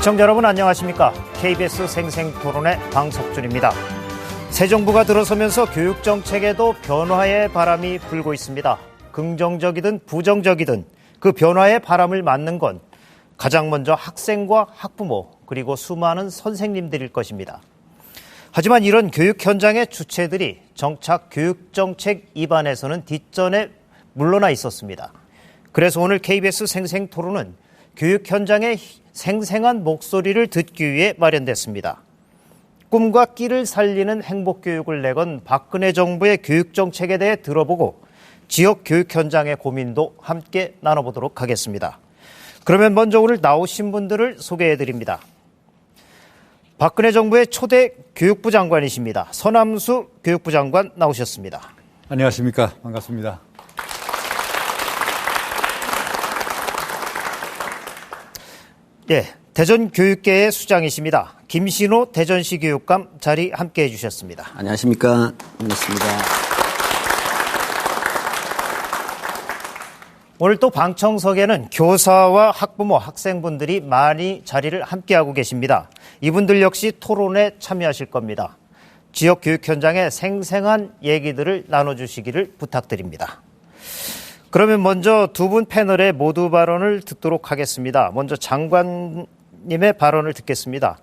시청자 여러분 안녕하십니까? KBS 생생토론의 방석준입니다. 새 정부가 들어서면서 교육정책에도 변화의 바람이 불고 있습니다. 긍정적이든 부정적이든 그 변화의 바람을 맞는 건 가장 먼저 학생과 학부모 그리고 수많은 선생님들일 것입니다. 하지만 이런 교육 현장의 주체들이 정착 교육정책 입안에서는 뒷전에 물러나 있었습니다. 그래서 오늘 KBS 생생토론은 교육 현장의 생생한 목소리를 듣기 위해 마련됐습니다. 꿈과 끼를 살리는 행복교육을 내건 박근혜 정부의 교육정책에 대해 들어보고 지역 교육 현장의 고민도 함께 나눠보도록 하겠습니다. 그러면 먼저 오늘 나오신 분들을 소개해드립니다. 박근혜 정부의 초대 교육부 장관이십니다. 서남수 교육부 장관 나오셨습니다. 안녕하십니까. 반갑습니다. 예, 대전교육계의 수장이십니다. 김신호 대전시 교육감 자리 함께해 주셨습니다. 안녕하십니까. 반갑습니다. 오늘 또 방청석에는 교사와 학부모, 학생분들이 많이 자리를 함께하고 계십니다. 이분들 역시 토론에 참여하실 겁니다. 지역 교육 현장의 생생한 얘기들을 나눠주시기를 부탁드립니다. 그러면 먼저 두 분 패널의 모두 발언을 듣도록 하겠습니다. 먼저 장관님의 발언을 듣겠습니다.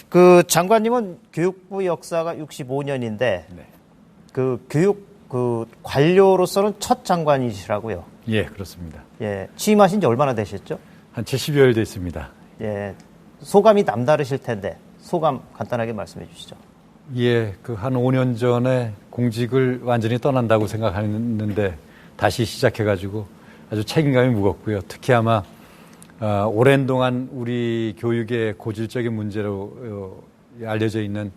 그 장관님은 교육부 역사가 65년인데 네. 그 교육 관료로서는 첫 장관이시라고요. 예, 그렇습니다. 예, 취임하신 지 얼마나 되셨죠? 한 70여일 됐습니다. 예, 소감이 남다르실 텐데 소감 간단하게 말씀해 주시죠. 예, 그 한 5년 전에 공직을 완전히 떠난다고 생각했는데 다시 시작해가지고 아주 책임감이 무겁고요. 특히 아마 오랜 동안 우리 교육의 고질적인 문제로 알려져 있는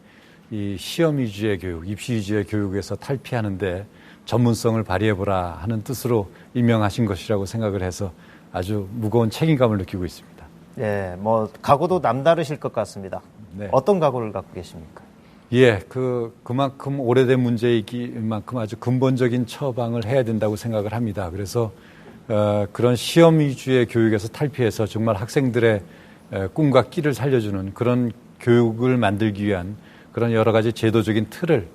이 시험 위주의 교육, 입시 위주의 교육에서 탈피하는데 전문성을 발휘해보라 하는 뜻으로 임명하신 것이라고 생각을 해서 아주 무거운 책임감을 느끼고 있습니다. 예, 뭐 각오도 남다르실 것 같습니다. 네. 어떤 각오를 갖고 계십니까? 예, 그만큼 오래된 문제이기만큼 아주 근본적인 처방을 해야 된다고 생각을 합니다. 그래서 그런 시험 위주의 교육에서 탈피해서 정말 학생들의 꿈과 끼를 살려주는 그런 교육을 만들기 위한 그런 여러 가지 제도적인 틀을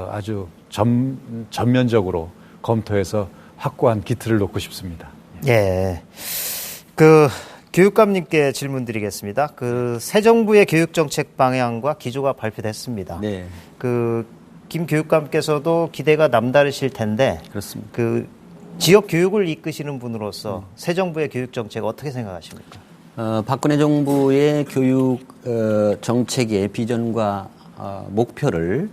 아주 전면적으로 검토해서 확고한 기틀을 놓고 싶습니다. 예, 교육감님께 질문드리겠습니다. 새 정부의 교육정책 방향과 기조가 발표됐습니다. 네. 김 교육감께서도 기대가 남다르실 텐데, 그렇습니다. 지역 교육을 이끄시는 분으로서 새 정부의 교육정책 어떻게 생각하십니까? 박근혜 정부의 교육 정책의 비전과 목표를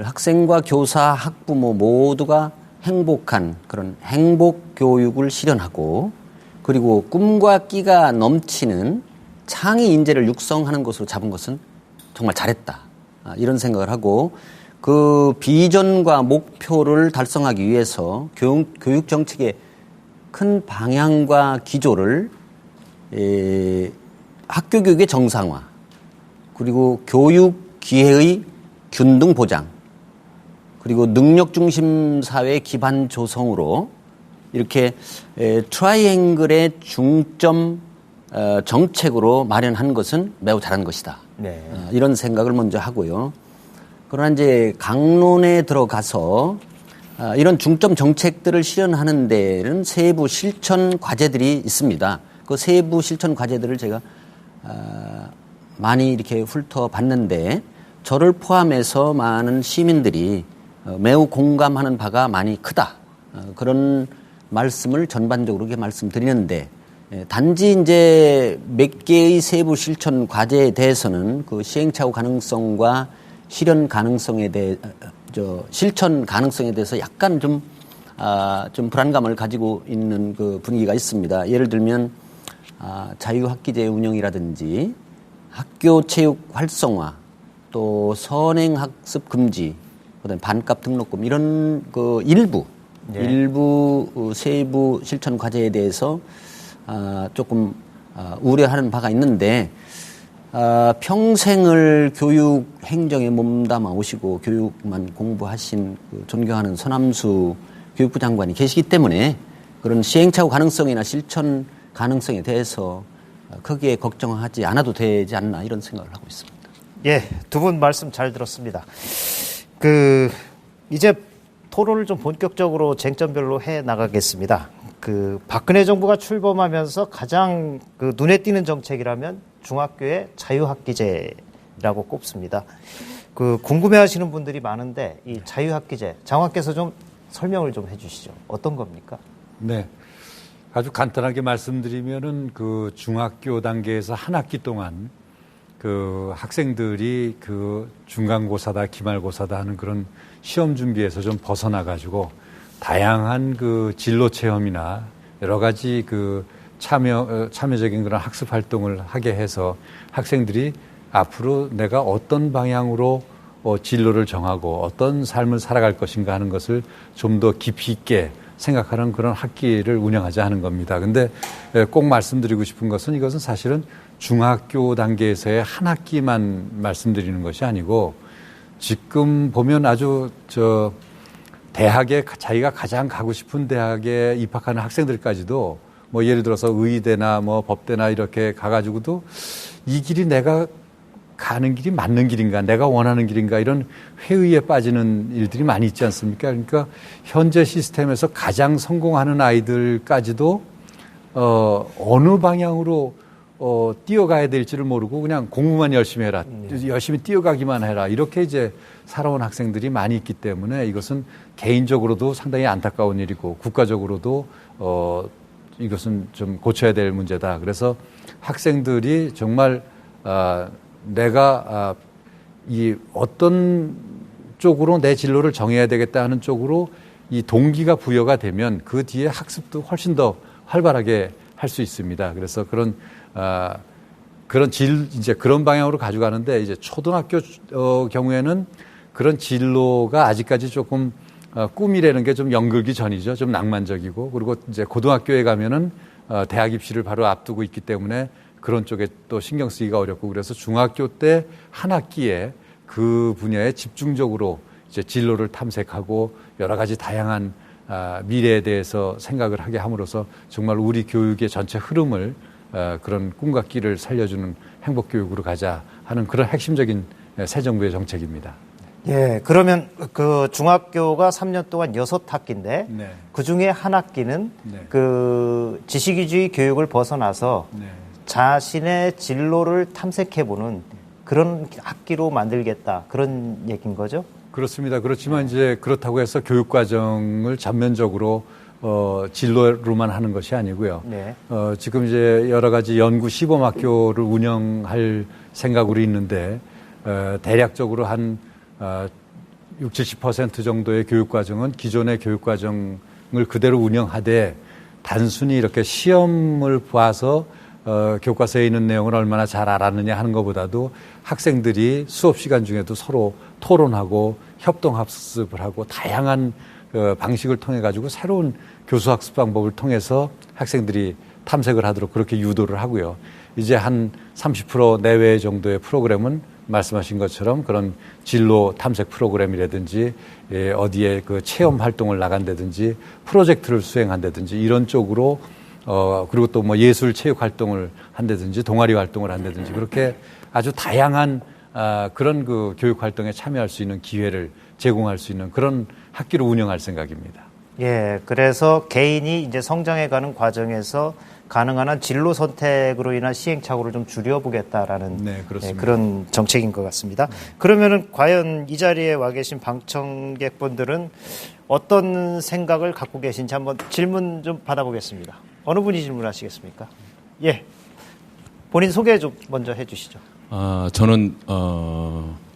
학생과 교사, 학부모 모두가 행복한 그런 행복 교육을 실현하고 그리고 꿈과 끼가 넘치는 창의 인재를 육성하는 것으로 잡은 것은 정말 잘했다. 이런 생각을 하고 그 비전과 목표를 달성하기 위해서 교육 정책의 큰 방향과 기조를 학교 교육의 정상화 그리고 교육 기회의 균등 보장 그리고 능력 중심 사회 기반 조성으로 이렇게 트라이앵글의 중점 정책으로 마련한 것은 매우 잘한 것이다. 네. 이런 생각을 먼저 하고요. 그러나 이제 강론에 들어가서 이런 중점 정책들을 실현하는 데는 세부 실천 과제들이 있습니다. 그 세부 실천 과제들을 제가 많이 이렇게 훑어봤는데 저를 포함해서 많은 시민들이 매우 공감하는 바가 많이 크다. 그런 말씀을 전반적으로 이렇게 말씀드리는데 단지 이제 몇 개의 세부 실천 과제에 대해서는 그 시행착오 가능성과 실현 가능성에 실천 가능성에 대해서 약간 좀 불안감을 가지고 있는 그 분위기가 있습니다. 예를 들면 자유학기제 운영이라든지 학교 체육 활성화 또 선행학습 금지 그다음에 반값 등록금 이런 그 일부 세부 실천 과제에 대해서 조금 우려하는 바가 있는데 평생을 교육 행정에 몸담아 오시고 교육만 공부하신 존경하는 서남수 교육부 장관이 계시기 때문에 그런 시행착오 가능성이나 실천 가능성에 대해서 거기에 걱정하지 않아도 되지 않나 이런 생각을 하고 있습니다. 예, 두 분 말씀 잘 들었습니다. 이제 토론을 좀 본격적으로 쟁점별로 해 나가겠습니다. 박근혜 정부가 출범하면서 가장 눈에 띄는 정책이라면 중학교의 자유학기제라고 꼽습니다. 궁금해하시는 분들이 많은데 이 자유학기제 장관께서 좀 설명을 좀 해주시죠. 어떤 겁니까? 네, 아주 간단하게 말씀드리면은 중학교 단계에서 한 학기 동안 학생들이 중간고사다 기말고사다 하는 그런 시험 준비에서 좀 벗어나 가지고 다양한 진로 체험이나 여러 가지 참여적인 그런 학습 활동을 하게 해서 학생들이 앞으로 내가 어떤 방향으로 진로를 정하고 어떤 삶을 살아갈 것인가 하는 것을 좀 더 깊이 있게 생각하는 그런 학기를 운영하자 하는 겁니다. 근데 꼭 말씀드리고 싶은 것은 이것은 사실은 중학교 단계에서의 한 학기만 말씀드리는 것이 아니고 지금 보면 아주 대학에 자기가 가장 가고 싶은 대학에 입학하는 학생들까지도 뭐 예를 들어서 의대나 뭐 법대나 이렇게 가가지고도 이 길이 내가 가는 길이 맞는 길인가, 내가 원하는 길인가 이런 회의에 빠지는 일들이 많이 있지 않습니까? 그러니까 현재 시스템에서 가장 성공하는 아이들까지도 어느 방향으로 뛰어가야 될지를 모르고 그냥 공부만 열심히 해라, 열심히 뛰어가기만 해라 이렇게 이제 살아온 학생들이 많이 있기 때문에 이것은 개인적으로도 상당히 안타까운 일이고 국가적으로도 이것은 좀 고쳐야 될 문제다. 그래서 학생들이 정말 내가 이 어떤 쪽으로 내 진로를 정해야 되겠다 하는 쪽으로 이 동기가 부여가 되면 그 뒤에 학습도 훨씬 더 활발하게 할 수 있습니다. 그래서 이제 그런 방향으로 가져가는데 이제 초등학교 경우에는 그런 진로가 아직까지 조금 꿈이라는 게 좀 연글기 전이죠. 좀 낭만적이고 그리고 이제 고등학교에 가면은 대학 입시를 바로 앞두고 있기 때문에 그런 쪽에 또 신경 쓰기가 어렵고 그래서 중학교 때 한 학기에 그 분야에 집중적으로 이제 진로를 탐색하고 여러 가지 다양한 미래에 대해서 생각을 하게 함으로써 정말 우리 교육의 전체 흐름을 그런 꿈과 끼를 살려주는 행복교육으로 가자 하는 그런 핵심적인 새 정부의 정책입니다. 예, 그러면 중학교가 3년 동안 6학기인데 네. 그 중에 한 학기는 네. 지식인주의 교육을 벗어나서 네. 자신의 진로를 탐색해보는 그런 학기로 만들겠다 그런 얘기인 거죠? 그렇습니다. 그렇지만 이제 그렇다고 해서 교육과정을 전면적으로 진로로만 하는 것이 아니고요. 네. 지금 이제 여러 가지 연구 시범학교를 운영할 생각으로 있는데 대략적으로 한 60-70% 정도의 교육과정은 기존의 교육과정을 그대로 운영하되 단순히 이렇게 시험을 봐서 교과서에 있는 내용을 얼마나 잘 알았느냐 하는 것보다도 학생들이 수업 시간 중에도 서로 토론하고 협동학습을 하고 다양한 방식을 통해 가지고 새로운 교수학습 방법을 통해서 학생들이 탐색을 하도록 그렇게 유도를 하고요. 이제 한 30% 내외 정도의 프로그램은 말씀하신 것처럼 그런 진로 탐색 프로그램이라든지 어디에 체험 활동을 나간다든지 프로젝트를 수행한다든지 이런 쪽으로 그리고 또 뭐 예술 체육 활동을 한다든지 동아리 활동을 한다든지 그렇게 아주 다양한 그런 교육 활동에 참여할 수 있는 기회를 제공할 수 있는 그런 학기로 운영할 생각입니다. 예, 그래서 개인이 이제 성장해가는 과정에서 가능한 한 진로 선택으로 인한 시행착오를 좀 줄여보겠다라는 네, 그렇습니다. 그런 정책인 것 같습니다. 그러면은 과연 이 자리에 와 계신 방청객분들은 어떤 생각을 갖고 계신지 한번 질문 좀 받아보겠습니다. 어느 분이 질문하시겠습니까? 예, 본인 소개 좀 먼저 해주시죠. 저는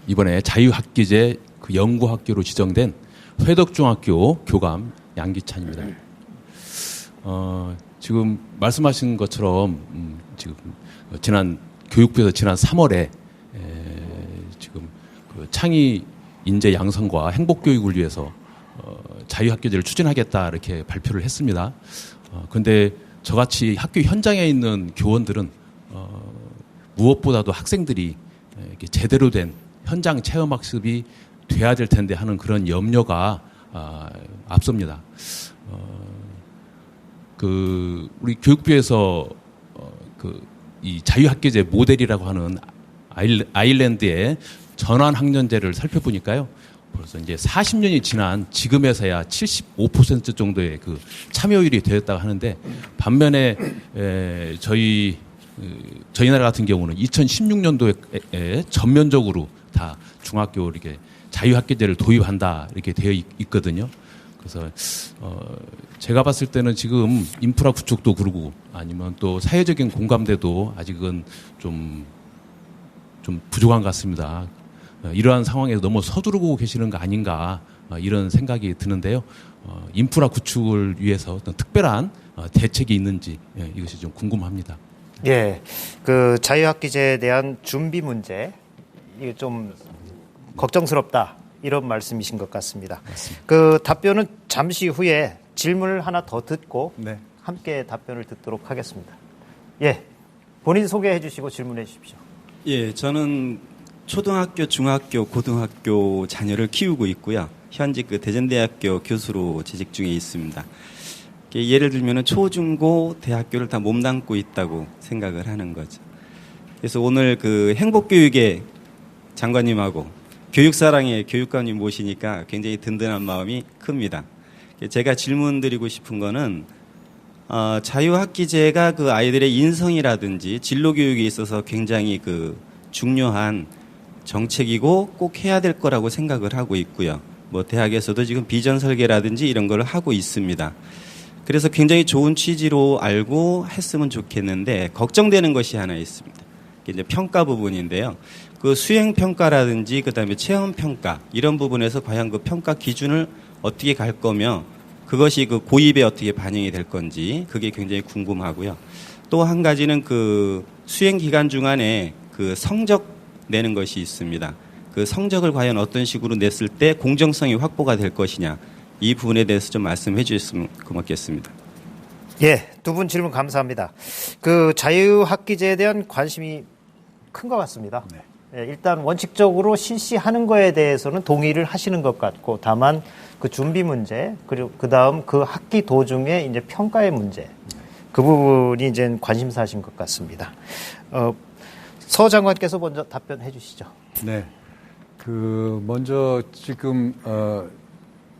이번에 자유학기제 연구학교로 지정된 회덕중학교 교감 양기찬입니다. 지금 말씀하신 것처럼 지금 교육부에서 지난 3월에 지금 창의 인재 양성과 행복 교육을 위해서 자유학기제를 추진하겠다 이렇게 발표를 했습니다. 그런데 저같이 학교 현장에 있는 교원들은 무엇보다도 학생들이 이렇게 제대로 된 현장 체험 학습이 돼야 될 텐데 하는 그런 염려가 앞섭니다. 우리 교육부에서 이 자유학계제 모델이라고 하는 아일랜드의 전환학년제를 살펴보니까요. 벌써 이제 40년이 지난 지금에서야 75% 정도의 그 참여율이 되었다고 하는데, 반면에 저희 나라 같은 경우는 2016년도에 전면적으로 다 중학교 이렇게 자유학계제를 도입한다 이렇게 되어 있거든요. 그래서 제가 봤을 때는 지금 인프라 구축도 그러고 아니면 또 사회적인 공감대도 아직은 좀 부족한 것 같습니다. 이러한 상황에서 너무 서두르고 계시는 거 아닌가 이런 생각이 드는데요. 인프라 구축을 위해서 어떤 특별한 대책이 있는지 이것이 좀 궁금합니다. 예, 그 자유학기제에 대한 준비 문제 이게 좀 걱정스럽다 이런 말씀이신 것 같습니다. 맞습니다. 그 답변은 잠시 후에 질문을 하나 더 듣고 네. 함께 답변을 듣도록 하겠습니다. 예, 본인 소개해 주시고 질문해 주십시오. 예, 저는 초등학교, 중학교, 고등학교 자녀를 키우고 있고요. 현직 그 대전대학교 교수로 재직 중에 있습니다. 예를 들면 초중고 대학교를 다 몸담고 있다고 생각을 하는 거죠. 그래서 오늘 그 행복교육의 장관님하고 교육사랑의 교육감님 모시니까 굉장히 든든한 마음이 큽니다. 제가 질문 드리고 싶은 거는 자유학기제가 그 아이들의 인성이라든지 진로교육에 있어서 굉장히 그 중요한 정책이고 꼭 해야 될 거라고 생각을 하고 있고요. 뭐 대학에서도 지금 비전 설계라든지 이런 걸 하고 있습니다. 그래서 굉장히 좋은 취지로 알고 했으면 좋겠는데 걱정되는 것이 하나 있습니다. 이제 평가 부분인데요. 그 수행 평가라든지 그다음에 체험 평가 이런 부분에서 과연 그 평가 기준을 어떻게 갈 거며 그것이 그 고입에 어떻게 반영이 될 건지 그게 굉장히 궁금하고요. 또 한 가지는 그 수행 기간 중간에 그 성적 내는 것이 있습니다. 그 성적을 과연 어떤 식으로 냈을 때 공정성이 확보가 될 것이냐 이 부분에 대해서 좀 말씀해 주셨으면 고맙겠습니다. 예, 두 분 질문 감사합니다. 그 자유학기제에 대한 관심이 큰 것 같습니다. 네. 예, 일단 원칙적으로 실시하는 거에 대해서는 동의를 하시는 것 같고, 다만 그 준비 문제 그리고 그 다음 그 학기 도중에 이제 평가의 문제 그 부분이 이제 관심사신 것 같습니다. 서 장관께서 먼저 답변해 주시죠. 네. 먼저 지금,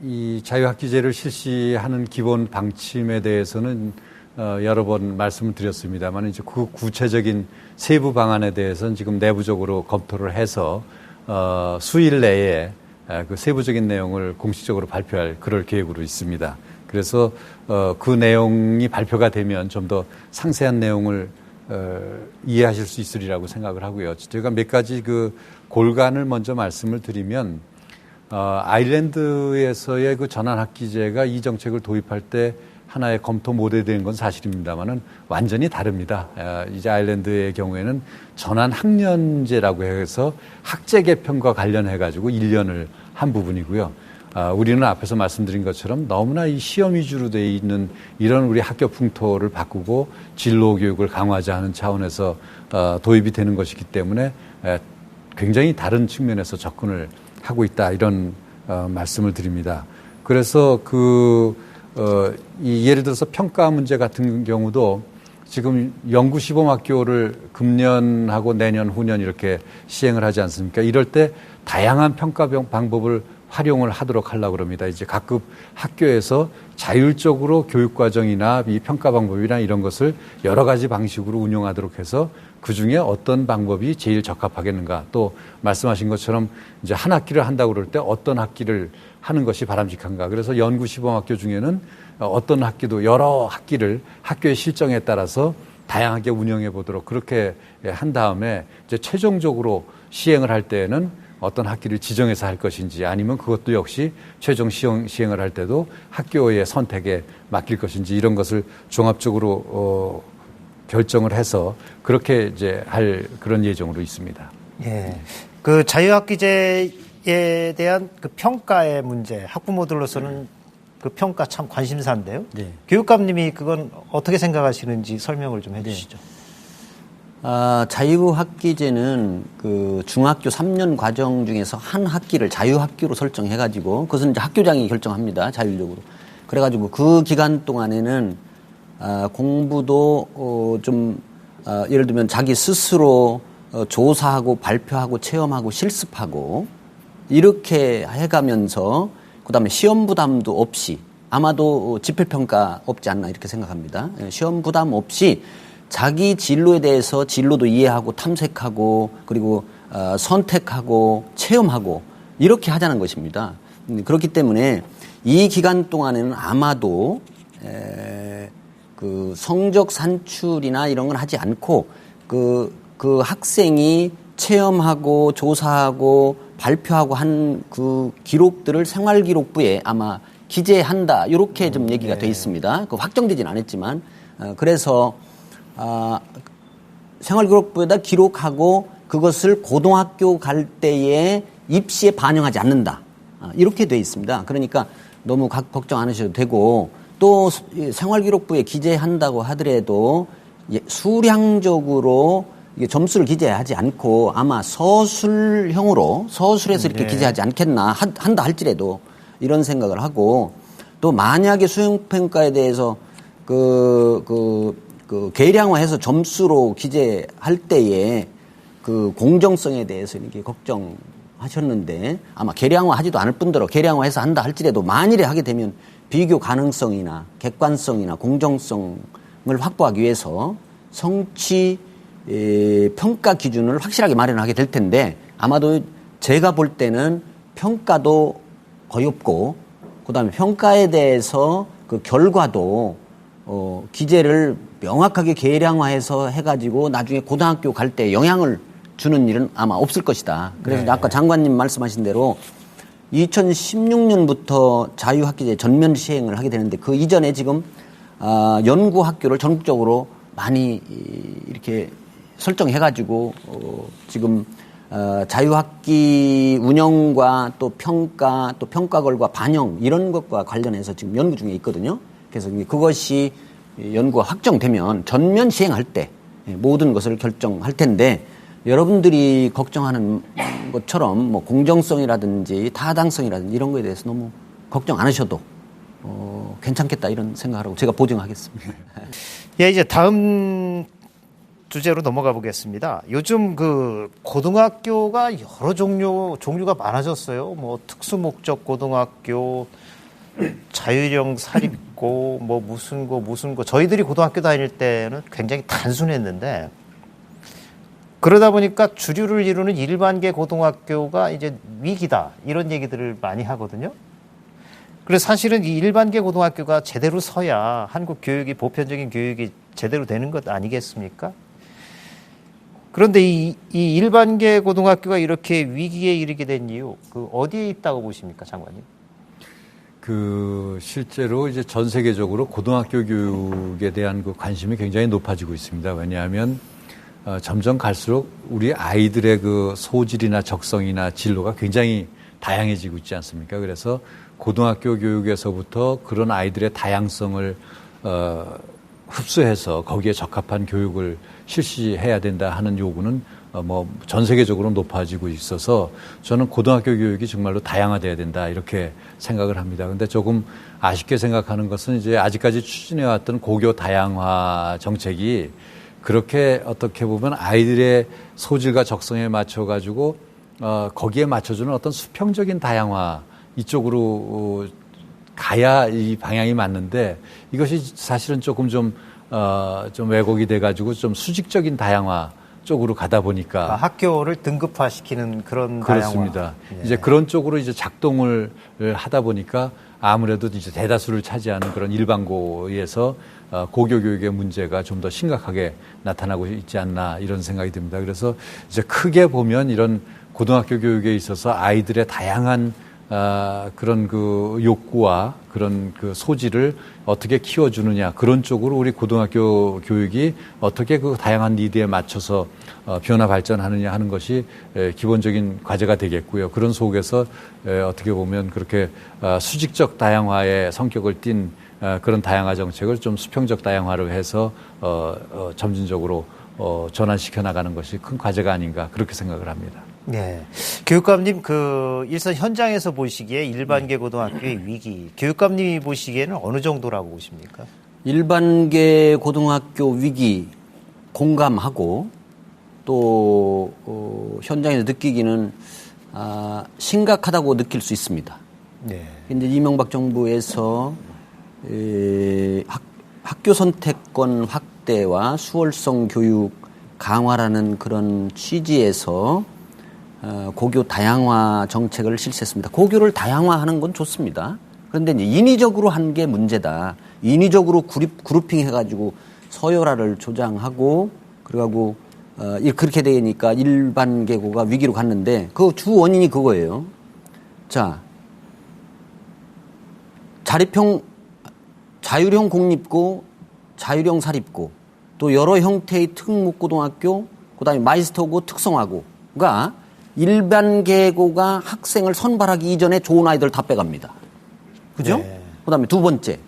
이 자유학기제를 실시하는 기본 방침에 대해서는 여러 번 말씀을 드렸습니다만 이제 그 구체적인 세부 방안에 대해서는 지금 내부적으로 검토를 해서 수일 내에 그 세부적인 내용을 공식적으로 발표할 그럴 계획으로 있습니다. 그래서 그 내용이 발표가 되면 좀 더 상세한 내용을 이해하실 수 있으리라고 생각을 하고요. 제가 몇 가지 그 골간을 먼저 말씀을 드리면 아일랜드에서의 그 전환학기제가 이 정책을 도입할 때 하나의 검토 모델된 건 사실입니다만은 완전히 다릅니다. 이제 아일랜드의 경우에는 전환학년제라고 해서 학제 개편과 관련해 가지고 1년을 한 부분이고요. 우리는 앞에서 말씀드린 것처럼 너무나 이 시험 위주로 돼 있는 이런 우리 학교 풍토를 바꾸고 진로 교육을 강화하자 하는 차원에서 도입이 되는 것이기 때문에 굉장히 다른 측면에서 접근을 하고 있다 이런 말씀을 드립니다. 그래서 예를 들어서 평가 문제 같은 경우도 지금 연구 시범학교를 금년하고 내년, 후년 이렇게 시행을 하지 않습니까? 이럴 때 다양한 평가 방법을 활용을 하도록 하려고 합니다. 이제 각급 학교에서 자율적으로 교육과정이나 이 평가 방법이나 이런 것을 여러 가지 방식으로 운영하도록 해서 그 중에 어떤 방법이 제일 적합하겠는가. 또 말씀하신 것처럼 이제 한 학기를 한다고 그럴 때 어떤 학기를 하는 것이 바람직한가. 그래서 연구 시범학교 중에는 어떤 학기도 여러 학기를 학교의 실정에 따라서 다양하게 운영해 보도록 그렇게 한 다음에 이제 최종적으로 시행을 할 때에는 어떤 학기를 지정해서 할 것인지 아니면 그것도 역시 최종 시행을 할 때도 학교의 선택에 맡길 것인지 이런 것을 종합적으로 결정을 해서 그렇게 이제 할 그런 예정으로 있습니다. 예. 그 자유학기제에 대한 그 평가의 문제, 학부모들로서는 그 평가 참 관심사인데요. 네. 교육감님이 그건 어떻게 생각하시는지 설명을 좀 해주시죠. 자유학기제는 그 중학교 3년 과정 중에서 한 학기를 자유학기로 설정해가지고 그것은 이제 학교장이 결정합니다. 자율적으로. 그래가지고 그 기간 동안에는 공부도 좀 예를 들면 자기 스스로 조사하고 발표하고 체험하고 실습하고 이렇게 해가면서 그다음에 시험 부담도 없이 아마도 지필평가 없지 않나 이렇게 생각합니다. 시험 부담 없이 자기 진로에 대해서 진로도 이해하고 탐색하고 그리고 선택하고 체험하고 이렇게 하자는 것입니다. 그렇기 때문에 이 기간 동안에는 아마도 그 성적 산출이나 이런 건 하지 않고 그 학생이 체험하고 조사하고 발표하고 한 그 기록들을 생활기록부에 아마 기재한다 이렇게 좀 얘기가 돼 있습니다. 그 확정되진 않았지만 그래서 생활기록부에다 기록하고 그것을 고등학교 갈 때에 입시에 반영하지 않는다 이렇게 돼 있습니다. 그러니까 너무 걱정 안 하셔도 되고 또 생활기록부에 기재한다고 하더라도 수량적으로 이게 점수를 기재하지 않고 아마 서술형으로 서술해서 이렇게 기재하지 않겠나 한다 할지라도 이런 생각을 하고 또 만약에 수행평가에 대해서 그 계량화해서 점수로 기재할 때에 그 공정성에 대해서 이렇게 걱정하셨는데 아마 계량화하지도 않을 뿐더러 계량화해서 한다 할지라도 만일에 하게 되면 비교 가능성이나 객관성이나 공정성을 확보하기 위해서 성취 평가 기준을 확실하게 마련하게 될 텐데 아마도 제가 볼 때는 평가도 거의 없고 그다음에 평가에 대해서 그 결과도 기재를 명확하게 계량화해서 해가지고 나중에 고등학교 갈 때 영향을 주는 일은 아마 없을 것이다. 그래서 아까 장관님 말씀하신 대로 2016년부터 자유학기제 전면 시행을 하게 되는데 그 이전에 지금 연구학교를 전국적으로 많이 이렇게 설정해가지고 지금 자유학기 운영과 또 평가걸과 반영 이런 것과 관련해서 지금 연구 중에 있거든요. 그래서 그것이 연구가 확정되면 전면 시행할 때 모든 것을 결정할 텐데 여러분들이 걱정하는 것처럼 뭐 공정성이라든지 타당성이라든지 이런 거에 대해서 너무 걱정 안 하셔도 괜찮겠다 이런 생각하라고 제가 보증하겠습니다. 예, 이제 다음 주제로 넘어가 보겠습니다. 요즘 그 고등학교가 여러 종류가 많아졌어요. 뭐 특수목적 고등학교, 자율형 사립고, 뭐 무슨 거. 저희들이 고등학교 다닐 때는 굉장히 단순했는데 그러다 보니까 주류를 이루는 일반계 고등학교가 이제 위기다 이런 얘기들을 많이 하거든요. 그래서 사실은 이 일반계 고등학교가 제대로 서야 한국 교육이 보편적인 교육이 제대로 되는 것 아니겠습니까? 그런데 이 일반계 고등학교가 이렇게 위기에 이르게 된 이유, 그 어디에 있다고 보십니까, 장관님? 실제로 이제 전 세계적으로 고등학교 교육에 대한 그 관심이 굉장히 높아지고 있습니다. 왜냐하면 점점 갈수록 우리 아이들의 그 소질이나 적성이나 진로가 굉장히 다양해지고 있지 않습니까? 그래서 고등학교 교육에서부터 그런 아이들의 다양성을 흡수해서 거기에 적합한 교육을 실시해야 된다 하는 요구는 뭐 전 세계적으로 높아지고 있어서 저는 고등학교 교육이 정말로 다양화돼야 된다 이렇게 생각을 합니다. 근데 조금 아쉽게 생각하는 것은 이제 아직까지 추진해왔던 고교 다양화 정책이 그렇게 어떻게 보면 아이들의 소질과 적성에 맞춰가지고 거기에 맞춰주는 어떤 수평적인 다양화 이쪽으로 가야 이 방향이 맞는데 이것이 사실은 조금 좀 왜곡이 돼가지고 좀 수직적인 다양화 쪽으로 가다 보니까 학교를 등급화시키는 그런 그렇습니다. 다양화. 이제 그런 쪽으로 이제 작동을 하다 보니까 아무래도 이제 대다수를 차지하는 그런 일반고에서 고교 교육의 문제가 좀 더 심각하게 나타나고 있지 않나 이런 생각이 듭니다. 그래서 이제 크게 보면 이런 고등학교 교육에 있어서 아이들의 다양한 그런 그 욕구와 그런 그 소질을 어떻게 키워주느냐 그런 쪽으로 우리 고등학교 교육이 어떻게 그 다양한 니드에 맞춰서 변화 발전하느냐 하는 것이 기본적인 과제가 되겠고요. 그런 속에서 어떻게 보면 그렇게 수직적 다양화의 성격을 띤 그런 다양화 정책을 좀 수평적 다양화로 해서 점진적으로 전환시켜 나가는 것이 큰 과제가 아닌가 그렇게 생각을 합니다. 네. 교육감님, 일선 현장에서 보시기에 일반계 고등학교의 위기, 교육감님이 보시기에는 어느 정도라고 보십니까? 일반계 고등학교 위기, 공감하고 또 현장에서 느끼기는 심각하다고 느낄 수 있습니다. 네. 근데 이명박 정부에서 학교 선택권 확대와 수월성 교육 강화라는 그런 취지에서 고교 다양화 정책을 실시했습니다. 고교를 다양화하는 건 좋습니다. 그런데 이제 인위적으로 한 게 문제다. 인위적으로 그룹핑 해가지고 서열화를 조장하고 그래가지고 그렇게 되니까 일반 계고가 위기로 갔는데 그 주 원인이 그거예요. 자, 자율형 공립고, 자율형 사립고, 또 여러 형태의 특목고등학교, 그다음에 마이스터고, 특성화고가 일반 계고가 학생을 선발하기 이전에 좋은 아이들 다 빼갑니다. 그죠? 네. 그다음에 두 번째,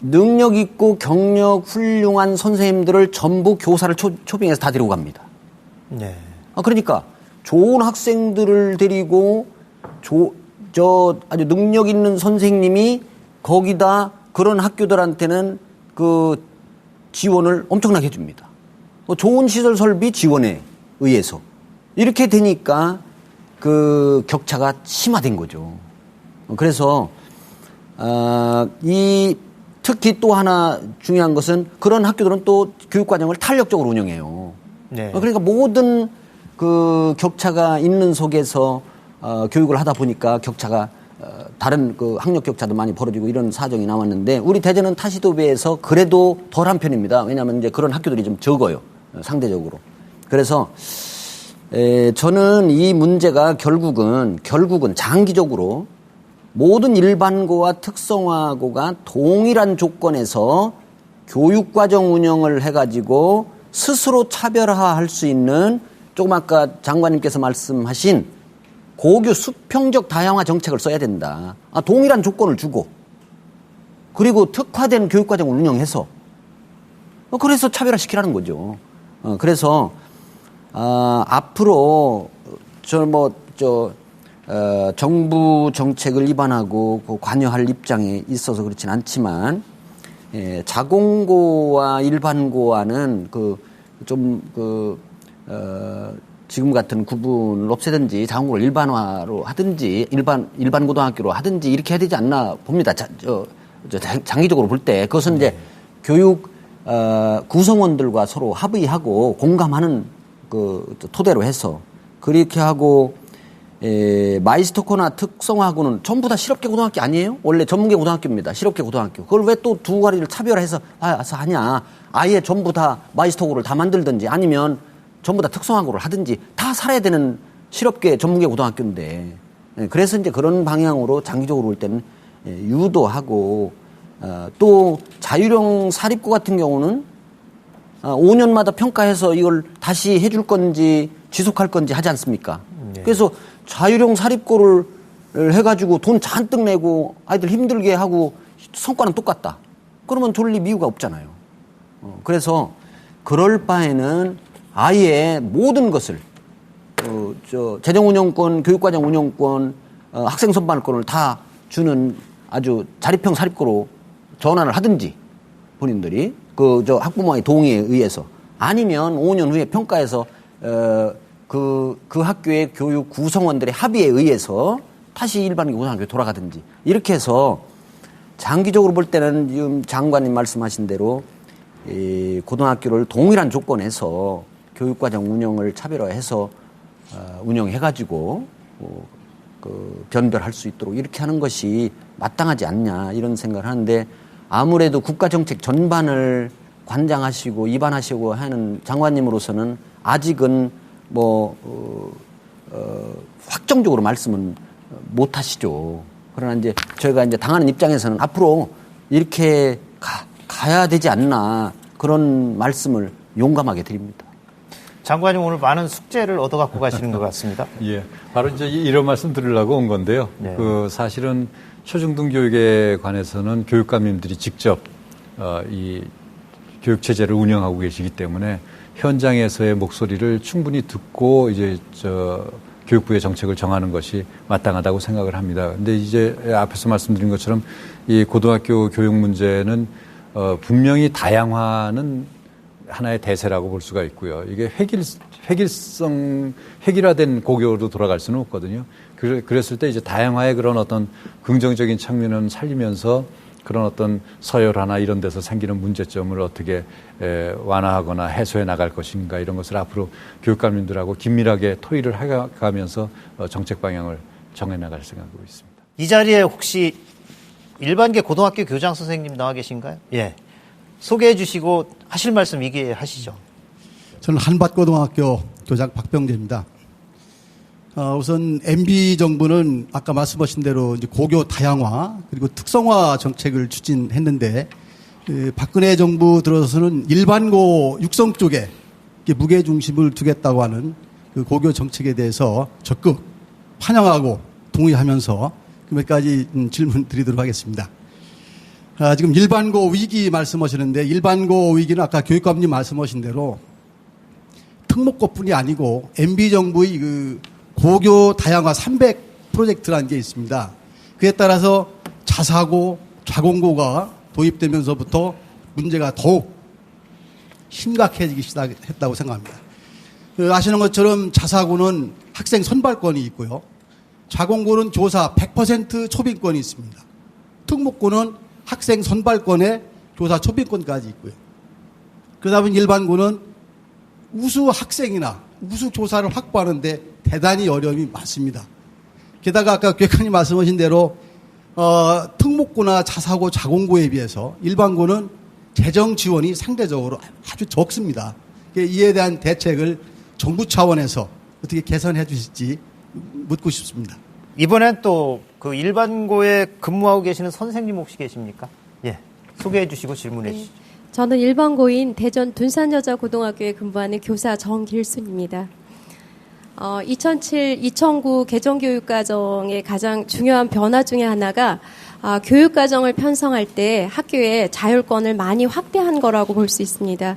능력 있고 경력 훌륭한 선생님들을 전부 교사를 초빙해서 다 데리고 갑니다. 네. 그러니까 좋은 학생들을 데리고 아주 능력 있는 선생님이 거기다 그런 학교들한테는 그 지원을 엄청나게 해줍니다. 좋은 시설 설비 지원에 의해서 이렇게 되니까 그 격차가 심화된 거죠. 그래서 특히 또 하나 중요한 것은 그런 학교들은 또 교육과정을 탄력적으로 운영해요. 네. 그러니까 모든 그 격차가 있는 속에서 교육을 하다 보니까 격차가 다른 그 학력 격차도 많이 벌어지고 이런 사정이 나왔는데 우리 대전은 타시도에 비해서 그래도 덜한 편입니다. 왜냐하면 이제 그런 학교들이 좀 적어요. 상대적으로. 그래서 저는 이 문제가 결국은 장기적으로 모든 일반고와 특성화고가 동일한 조건에서 교육과정 운영을 해가지고 스스로 차별화할 수 있는 조금 아까 장관님께서 말씀하신 고교 수평적 다양화 정책을 써야 된다. 동일한 조건을 주고 그리고 특화된 교육과정을 운영해서 그래서 차별화시키라는 거죠. 그래서 앞으로 정부 정책을 위반하고 관여할 입장에 있어서 그렇진 않지만 자공고와 일반고와는 지금 같은 구분을 없애든지 자공고를 일반화로 하든지 일반 고등학교로 하든지 이렇게 해야 되지 않나 봅니다. 장기적으로 볼 때 그것은 이제 교육 구성원들과 서로 합의하고 공감하는 그 토대로 해서 그렇게 하고 마이스터코나 특성화고는 전부 다 실업계 고등학교 아니에요? 원래 전문계 고등학교입니다. 실업계 고등학교. 그걸 왜 또 두 가지를 차별해서 하냐? 아예 전부 다 마이스터고를 다 만들든지 아니면 전부 다 특성화고를 하든지 다 살아야 되는 실업계 전문계 고등학교인데 그래서 이제 그런 방향으로 장기적으로 볼 때는 유도하고 또 자율형 사립고 같은 경우는 5년마다 평가해서 이걸 다시 해줄 건지 지속할 건지 하지 않습니까? 네. 그래서 자율형 사립고를 해가지고 돈 잔뜩 내고 아이들 힘들게 하고 성과는 똑같다. 그러면 졸릴 이유가 없잖아요. 그래서 그럴 바에는 아예 모든 것을 재정운영권, 교육과정 운영권, 학생 선발권을 다 주는 아주 자립형 사립고로 전환을 하든지 본인들이 학부모의 동의에 의해서 아니면 5년 후에 평가해서 그 학교의 교육 구성원들의 합의에 의해서 다시 일반 고등학교에 돌아가든지 이렇게 해서 장기적으로 볼 때는 지금 장관님 말씀하신 대로 고등학교를 동일한 조건에서 교육과정 운영을 차별화해서 운영해가지고 변별할 수 있도록 이렇게 하는 것이 마땅하지 않냐 이런 생각을 하는데 아무래도 국가정책 전반을 관장하시고 입안하시고 하는 장관님으로서는 아직은 확정적으로 말씀은 못 하시죠. 그러나 이제 저희가 이제 당하는 입장에서는 앞으로 이렇게 가야 되지 않나 그런 말씀을 용감하게 드립니다. 장관님 오늘 많은 숙제를 얻어갖고 가시는 것 같습니다. 예. 바로 이제 이런 말씀 드리려고 온 건데요. 네. 사실은 초중등 교육에 관해서는 교육감님들이 직접 이 교육체제를 운영하고 계시기 때문에 현장에서의 목소리를 충분히 듣고 이제 교육부의 정책을 정하는 것이 마땅하다고 생각을 합니다. 근데 이제 앞에서 말씀드린 것처럼 이 고등학교 교육 문제는 분명히 다양화는 하나의 대세라고 볼 수가 있고요. 이게 획일화된 고교로 돌아갈 수는 없거든요. 그랬을 때 이제 다양화의 그런 어떤 긍정적인 측면을 살리면서 그런 어떤 서열화나 이런 데서 생기는 문제점을 어떻게 완화하거나 해소해 나갈 것인가 이런 것을 앞으로 교육감님들하고 긴밀하게 토의를 해가면서 정책 방향을 정해 나갈 생각으로 있습니다. 이 자리에 혹시 일반계 고등학교 교장 선생님 나와 계신가요? 예. 소개해 주시고 하실 말씀 얘기하시죠. 저는 한밭고등학교 교장 박병재입니다. 우선 MB 정부는 아까 말씀하신 대로 이제 고교 다양화 그리고 특성화 정책을 추진했는데 박근혜 정부 들어서는 일반고 육성 쪽에 무게 중심을 두겠다고 하는 그 고교 정책에 대해서 적극 환영하고 동의하면서 몇 가지 질문 드리도록 하겠습니다. 지금 일반고 위기 말씀하시는데 일반고 위기는 아까 교육감님 말씀하신 대로 특목고뿐이 아니고 MB 정부의 그 고교 다양화 300 프로젝트라는 게 있습니다. 그에 따라서 자사고, 자공고가 도입되면서부터 문제가 더욱 심각해지기 시작했다고 생각합니다. 아시는 것처럼 자사고는 학생 선발권이 있고요. 자공고는 교사 100% 초빙권이 있습니다. 특목고는 학생 선발권에 교사 초빙권까지 있고요. 그러다 보니 일반고는 우수 학생이나 우수 교사를 확보하는데 대단히 어려움이 많습니다. 게다가 아까 교육감님 말씀하신 대로 특목고나 자사고, 자공고에 비해서 일반고는 재정 지원이 상대적으로 아주 적습니다. 이에 대한 대책을 정부 차원에서 어떻게 개선해 주실지 묻고 싶습니다. 이번엔 또 그 일반고에 근무하고 계시는 선생님 혹시 계십니까? 예. 소개해 주시고 질문해 주시죠. 저는 일반고인 대전 둔산여자고등학교에 근무하는 교사 정길순입니다. 2007-2009 개정교육과정의 가장 중요한 변화 중에 하나가 교육과정을 편성할 때 학교에 자율권을 많이 확대한 거라고 볼 수 있습니다.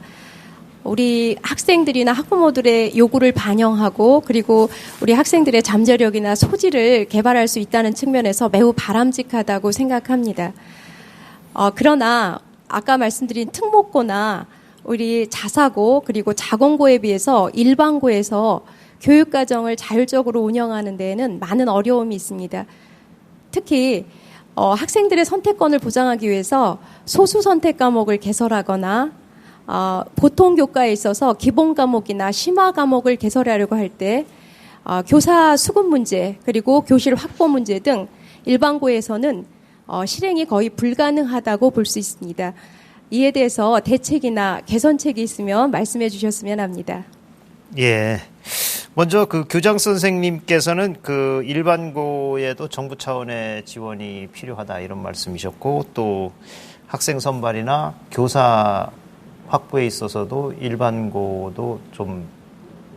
우리 학생들이나 학부모들의 요구를 반영하고 그리고 우리 학생들의 잠재력이나 소질을 개발할 수 있다는 측면에서 매우 바람직하다고 생각합니다. 그러나 아까 말씀드린 특목고나 우리 자사고 그리고 자공고에 비해서 일반고에서 교육과정을 자율적으로 운영하는 데에는 많은 어려움이 있습니다. 특히 학생들의 선택권을 보장하기 위해서 소수 선택 과목을 개설하거나 보통 교과에 있어서 기본 과목이나 심화 과목을 개설하려고 할 때 교사 수급 문제 그리고 교실 확보 문제 등 일반고에서는 실행이 거의 불가능하다고 볼 수 있습니다. 이에 대해서 대책이나 개선책이 있으면 말씀해 주셨으면 합니다. 예. 먼저 그 교장 선생님께서는 그 일반고에도 정부 차원의 지원이 필요하다 이런 말씀이셨고 또 학생 선발이나 교사 확보에 있어서도 일반고도 좀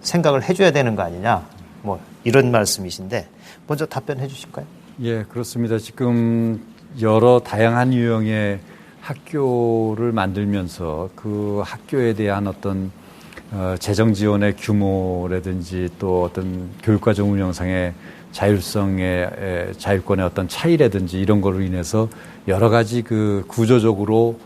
생각을 해줘야 되는 거 아니냐 뭐 이런 말씀이신데 먼저 답변해 주실까요? 예, 그렇습니다. 지금 여러 다양한 유형의 학교를 만들면서 그 학교에 대한 어떤 재정 지원의 규모라든지 또 어떤 교육과정 운영상의 자율성의 자율권의 어떤 차이라든지 이런 거로 인해서 여러 가지 그 구조적으로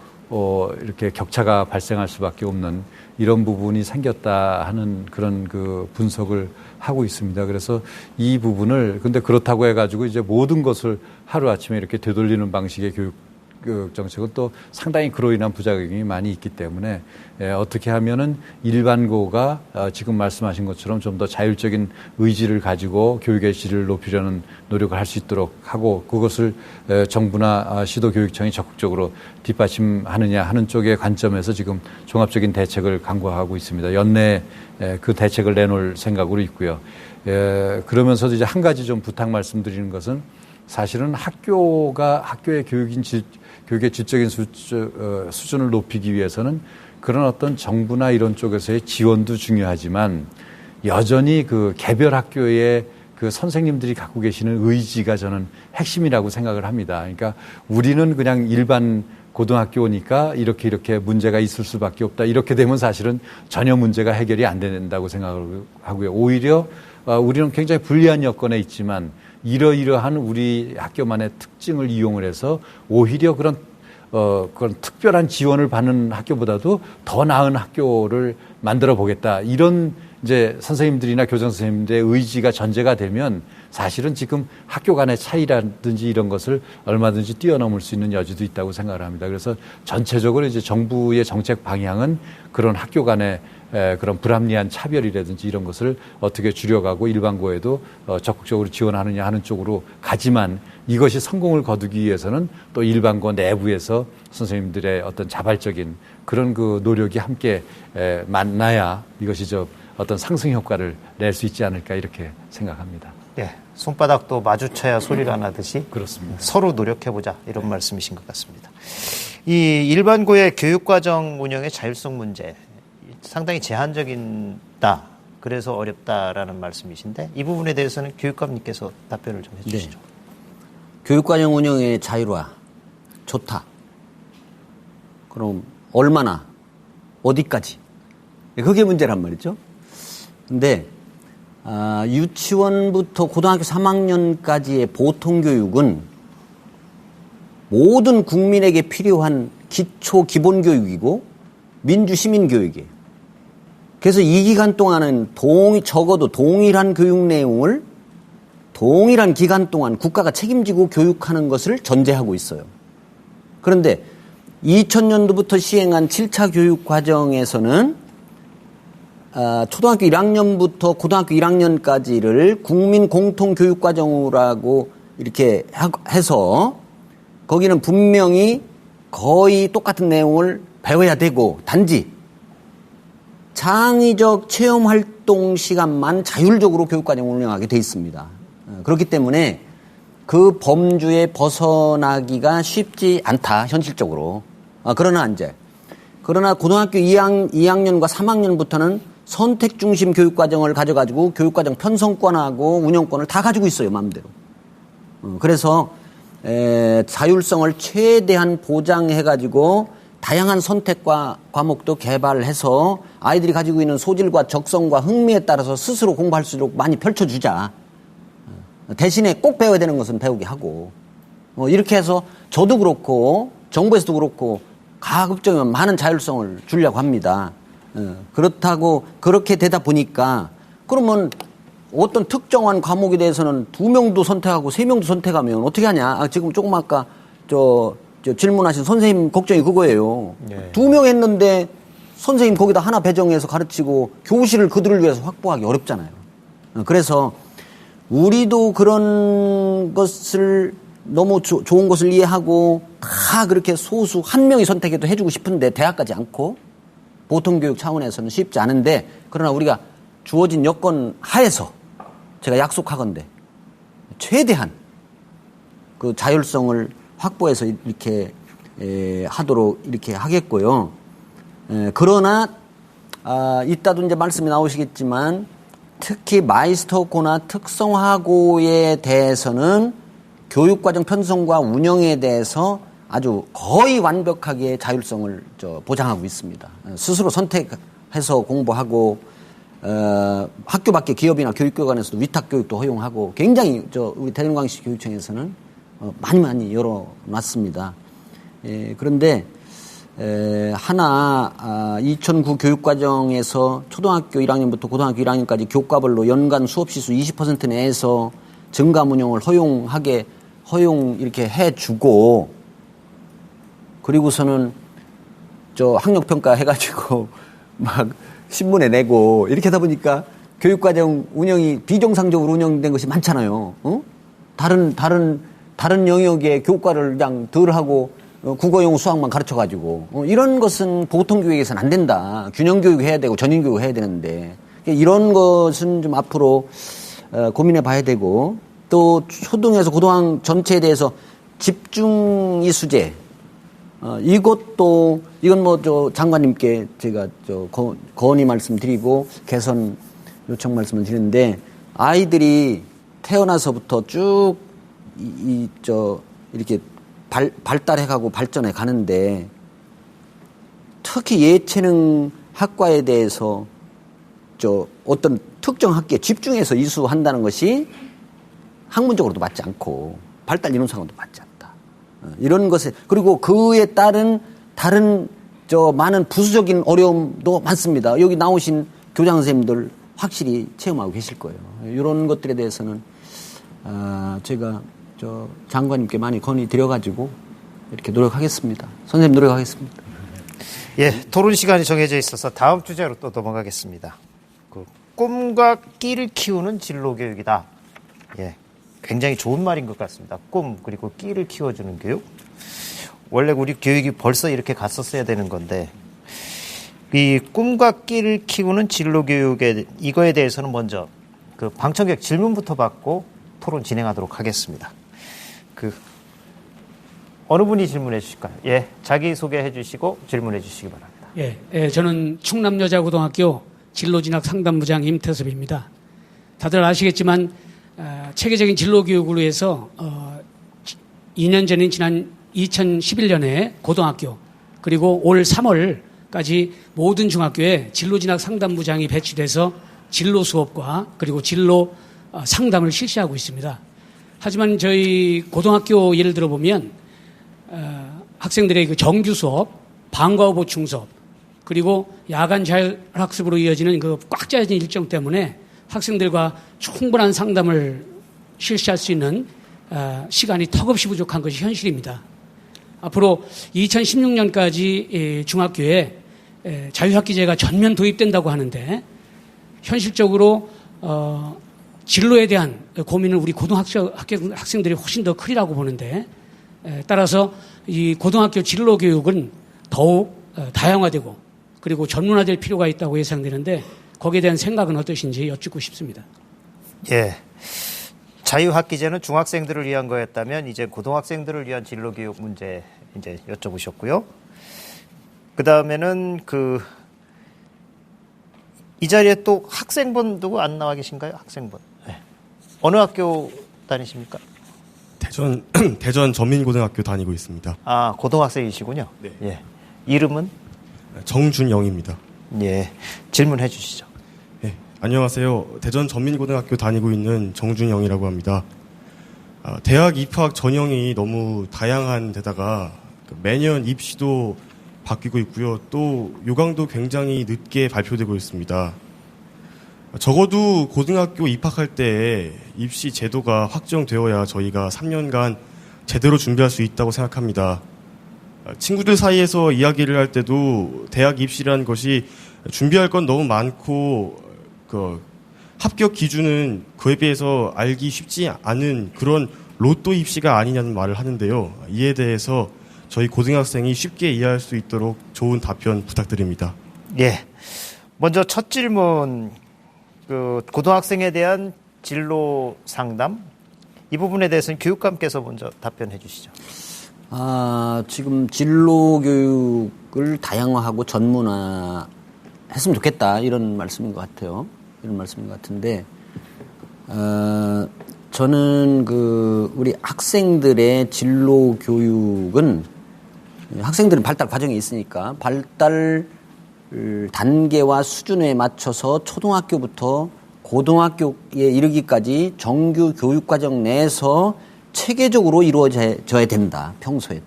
이렇게 격차가 발생할 수밖에 없는 이런 부분이 생겼다 하는 그런 그 분석을 하고 있습니다. 그래서 이 부분을 근데 그렇다고 해가지고 이제 모든 것을 하루아침에 이렇게 되돌리는 방식의 교육 정책은 또 상당히 그로 인한 부작용이 많이 있기 때문에 어떻게 하면은 일반고가 지금 말씀하신 것처럼 좀 더 자율적인 의지를 가지고 교육의 질을 높이려는 노력을 할 수 있도록 하고 그것을 정부나 시도교육청이 적극적으로 뒷받침하느냐 하는 쪽의 관점에서 지금 종합적인 대책을 강구하고 있습니다. 연내에 그 대책을 내놓을 생각으로 있고요. 그러면서도 이제 한 가지 좀 부탁 말씀드리는 것은 사실은 학교의 교육의 질적인 수준을 높이기 위해서는 그런 어떤 정부나 이런 쪽에서의 지원도 중요하지만 여전히 그 개별 학교의 그 선생님들이 갖고 계시는 의지가 저는 핵심이라고 생각을 합니다. 그러니까 우리는 그냥 일반 고등학교니까 이렇게 문제가 있을 수밖에 없다. 이렇게 되면 사실은 전혀 문제가 해결이 안 된다고 생각을 하고요. 오히려 우리는 굉장히 불리한 여건에 있지만 이러한 우리 학교만의 특징을 이용을 해서 오히려 그런 그런 특별한 지원을 받는 학교보다도 더 나은 학교를 만들어 보겠다. 이런 이제 선생님들이나 교장 선생님들의 의지가 전제가 되면 사실은 지금 학교 간의 차이라든지 이런 것을 얼마든지 뛰어넘을 수 있는 여지도 있다고 생각을 합니다. 그래서 전체적으로 이제 정부의 정책 방향은 그런 학교 간의 그런 불합리한 차별이라든지 이런 것을 어떻게 줄여가고 일반고에도 적극적으로 지원하느냐 하는 쪽으로 가지만 이것이 성공을 거두기 위해서는 또 일반고 내부에서 선생님들의 어떤 자발적인 그런 그 노력이 함께 만나야 이것이 어떤 상승 효과를 낼 수 있지 않을까 이렇게 생각합니다. 네, 손바닥도 마주쳐야 소리가 나듯이 그렇습니다. 서로 노력해보자 이런 말씀이신 것 같습니다. 이 일반고의 교육과정 운영의 자율성 문제 상당히 제한적이다. 그래서 어렵다라는 말씀이신데 이 부분에 대해서는 교육감님께서 답변을 좀 해주시죠. 네. 교육과정 운영의 자율화 좋다. 그럼 얼마나 어디까지? 그게 문제란 말이죠. 근데 유치원부터 고등학교 3학년까지의 보통교육은 모든 국민에게 필요한 기초 기본교육이고 민주시민교육이에요. 그래서 이 기간 동안은 적어도 동일한 교육 내용을 동일한 기간 동안 국가가 책임지고 교육하는 것을 전제하고 있어요. 그런데 2000년도부터 시행한 7차 교육 과정에서는 초등학교 1학년부터 고등학교 1학년까지를 국민 공통 교육 과정이라고 이렇게 해서 거기는 분명히 거의 똑같은 내용을 배워야 되고 단지 창의적 체험 활동 시간만 자율적으로 교육 과정을 운영하게 돼 있습니다. 그렇기 때문에 그 범주에 벗어나기가 쉽지 않다, 현실적으로. 그러나 고등학교 2학년과 3학년부터는 선택 중심 교육 과정을 가져가지고 교육 과정 편성권하고 운영권을 다 가지고 있어요, 마음대로. 그래서 자율성을 최대한 보장해가지고 다양한 선택과 과목도 개발해서 아이들이 가지고 있는 소질과 적성과 흥미에 따라서 스스로 공부할 수 있도록 많이 펼쳐주자. 대신에 꼭 배워야 되는 것은 배우게 하고 이렇게 해서 저도 그렇고 정부에서도 그렇고 가급적이면 많은 자율성을 주려고 합니다. 그렇다고 그렇게 되다 보니까 그러면 어떤 특정한 과목에 대해서는 2명도 선택하고 3명도 선택하면 어떻게 하냐. 지금 조금 아까 저 질문하신 선생님 걱정이 그거예요. 네. 2명 했는데 선생님 거기다 하나 배정해서 가르치고 교실을 그들을 위해서 확보하기 어렵잖아요. 그래서 우리도 그런 것을 너무 좋은 것을 이해하고 다 그렇게 소수 한 명이 선택해도 해주고 싶은데 대학 가지 않고 보통교육 차원에서는 쉽지 않은데 그러나 우리가 주어진 여건 하에서 제가 약속하건대 최대한 그 자율성을 확보해서 이렇게 하도록 이렇게 하겠고요. 그러나 이따도 이제 말씀이 나오시겠지만 특히 마이스터고나 특성화고에 대해서는 교육과정 편성과 운영에 대해서 아주 거의 완벽하게 자율성을 보장하고 있습니다. 스스로 선택해서 공부하고 학교 밖에 기업이나 교육기관에서도 위탁교육도 허용하고 굉장히 우리 대전광시 교육청에서는 많이 열어놨습니다. 그런데 2009 교육과정에서 초등학교 1학년부터 고등학교 1학년까지 교과별로 연간 수업시수 20% 내에서 증감 운영을 허용 이렇게 해주고 그리고서는 학력평가 해가지고 막 신문에 내고 이렇게 하다 보니까 교육과정 운영이 비정상적으로 운영된 것이 많잖아요. 다른 영역의 교과를 그냥 덜 하고 국어용 수학만 가르쳐가지고 이런 것은 보통교육에서는 안 된다. 균형교육 해야 되고 전인교육 해야 되는데 이런 것은 좀 앞으로 고민해 봐야 되고 또 초등에서 고등학교 전체에 대해서 집중 이수제 이건 장관님께 제가 건의 말씀드리고 개선 요청 말씀을 드리는데 아이들이 태어나서부터 쭉 이렇게 발달해가고 발전해 가는데 특히 예체능 학과에 대해서 어떤 특정 학기에 집중해서 이수한다는 것이 학문적으로도 맞지 않고 발달 이론상으로도 맞지 않다. 이런 것에 그리고 그에 따른 다른 많은 부수적인 어려움도 많습니다. 여기 나오신 교장 선생님들 확실히 체험하고 계실 거예요. 이런 것들에 대해서는 제가 장관님께 많이 건의드려가지고 이렇게 노력하겠습니다. 선생님 노력하겠습니다. 예, 토론 시간이 정해져 있어서 다음 주제로 또 넘어가겠습니다. 그 꿈과 끼를 키우는 진로 교육이다. 예, 굉장히 좋은 말인 것 같습니다. 꿈 그리고 끼를 키워주는 교육. 원래 우리 교육이 벌써 이렇게 갔었어야 되는 건데 이 꿈과 끼를 키우는 진로 교육에 이거에 대해서는 먼저 그 방청객 질문부터 받고 토론 진행하도록 하겠습니다. 그 어느 분이 질문해 주실까요? 예, 자기 소개해 주시고 질문해 주시기 바랍니다. 예, 저는 충남여자고등학교 진로진학 상담부장 임태섭입니다. 다들 아시겠지만 체계적인 진로 교육을 위해서 2년 전인 지난 2011년에 고등학교 그리고 올 3월까지 모든 중학교에 진로진학 상담부장이 배치돼서 진로 수업과 그리고 진로 상담을 실시하고 있습니다. 하지만 저희 고등학교 예를 들어보면 학생들의 그 정규 수업, 방과 후 보충 수업 그리고 야간 자율학습으로 이어지는 그 꽉 짜여진 일정 때문에 학생들과 충분한 상담을 실시할 수 있는 시간이 턱없이 부족한 것이 현실입니다. 앞으로 2016년까지 중학교에 자유학기제가 전면 도입된다고 하는데 현실적으로 진로에 대한 고민을 우리 학생들이 훨씬 더 크리라고 보는데 따라서 이 고등학교 진로 교육은 더욱 다양화되고 그리고 전문화될 필요가 있다고 예상되는데 거기에 대한 생각은 어떠신지 여쭙고 싶습니다. 예. 자유학기제는 중학생들을 위한 거였다면 이제 고등학생들을 위한 진로교육 문제 이제 여쭤보셨고요. 그 다음에는 이 자리에 또 학생분 누구 안 나와 계신가요? 학생분. 네. 어느 학교 다니십니까? 대전 전민고등학교 다니고 있습니다. 아, 고등학생이시군요. 네. 예. 이름은? 정준영입니다. 예. 질문해 주시죠. 네. 안녕하세요. 대전 전민고등학교 다니고 있는 정준영이라고 합니다. 대학 입학 전형이 너무 다양한 데다가 매년 입시도 바뀌고 있고요. 또 요강도 굉장히 늦게 발표되고 있습니다. 적어도 고등학교 입학할 때 입시 제도가 확정되어야 저희가 3년간 제대로 준비할 수 있다고 생각합니다. 친구들 사이에서 이야기를 할 때도 대학 입시라는 것이 준비할 건 너무 많고 합격 기준은 그에 비해서 알기 쉽지 않은 그런 로또 입시가 아니냐는 말을 하는데요. 이에 대해서 저희 고등학생이 쉽게 이해할 수 있도록 좋은 답변 부탁드립니다. 예. 먼저 첫 질문, 고등학생에 대한 진로 상담 이 부분에 대해서는 교육감께서 먼저 답변해 주시죠. 지금 진로 교육을 다양화하고 전문화했으면 좋겠다 이런 말씀인 것 같아요. 이런 말씀인 것 같은데 저는 우리 학생들의 진로 교육은 학생들은 발달 과정에 있으니까 발달 단계와 수준에 맞춰서 초등학교부터 고등학교에 이르기까지 정규 교육과정 내에서 체계적으로 이루어져야 된다. 평소에도.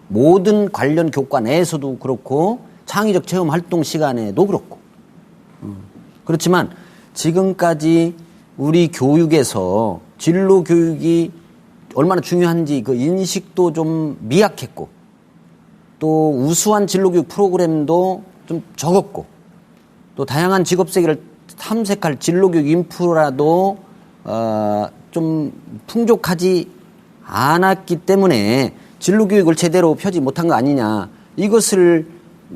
모든 관련 교과 내에서도 그렇고 창의적 체험 활동 시간에도 그렇고. 그렇지만 지금까지 우리 교육에서 진로 교육이 얼마나 중요한지 그 인식도 좀 미약했고 또 우수한 진로 교육 프로그램도 좀 적었고 또 다양한 직업 세계를 탐색할 진로 교육 인프라도 좀 풍족하지 않았기 때문에 진로 교육을 제대로 펴지 못한 거 아니냐. 이것을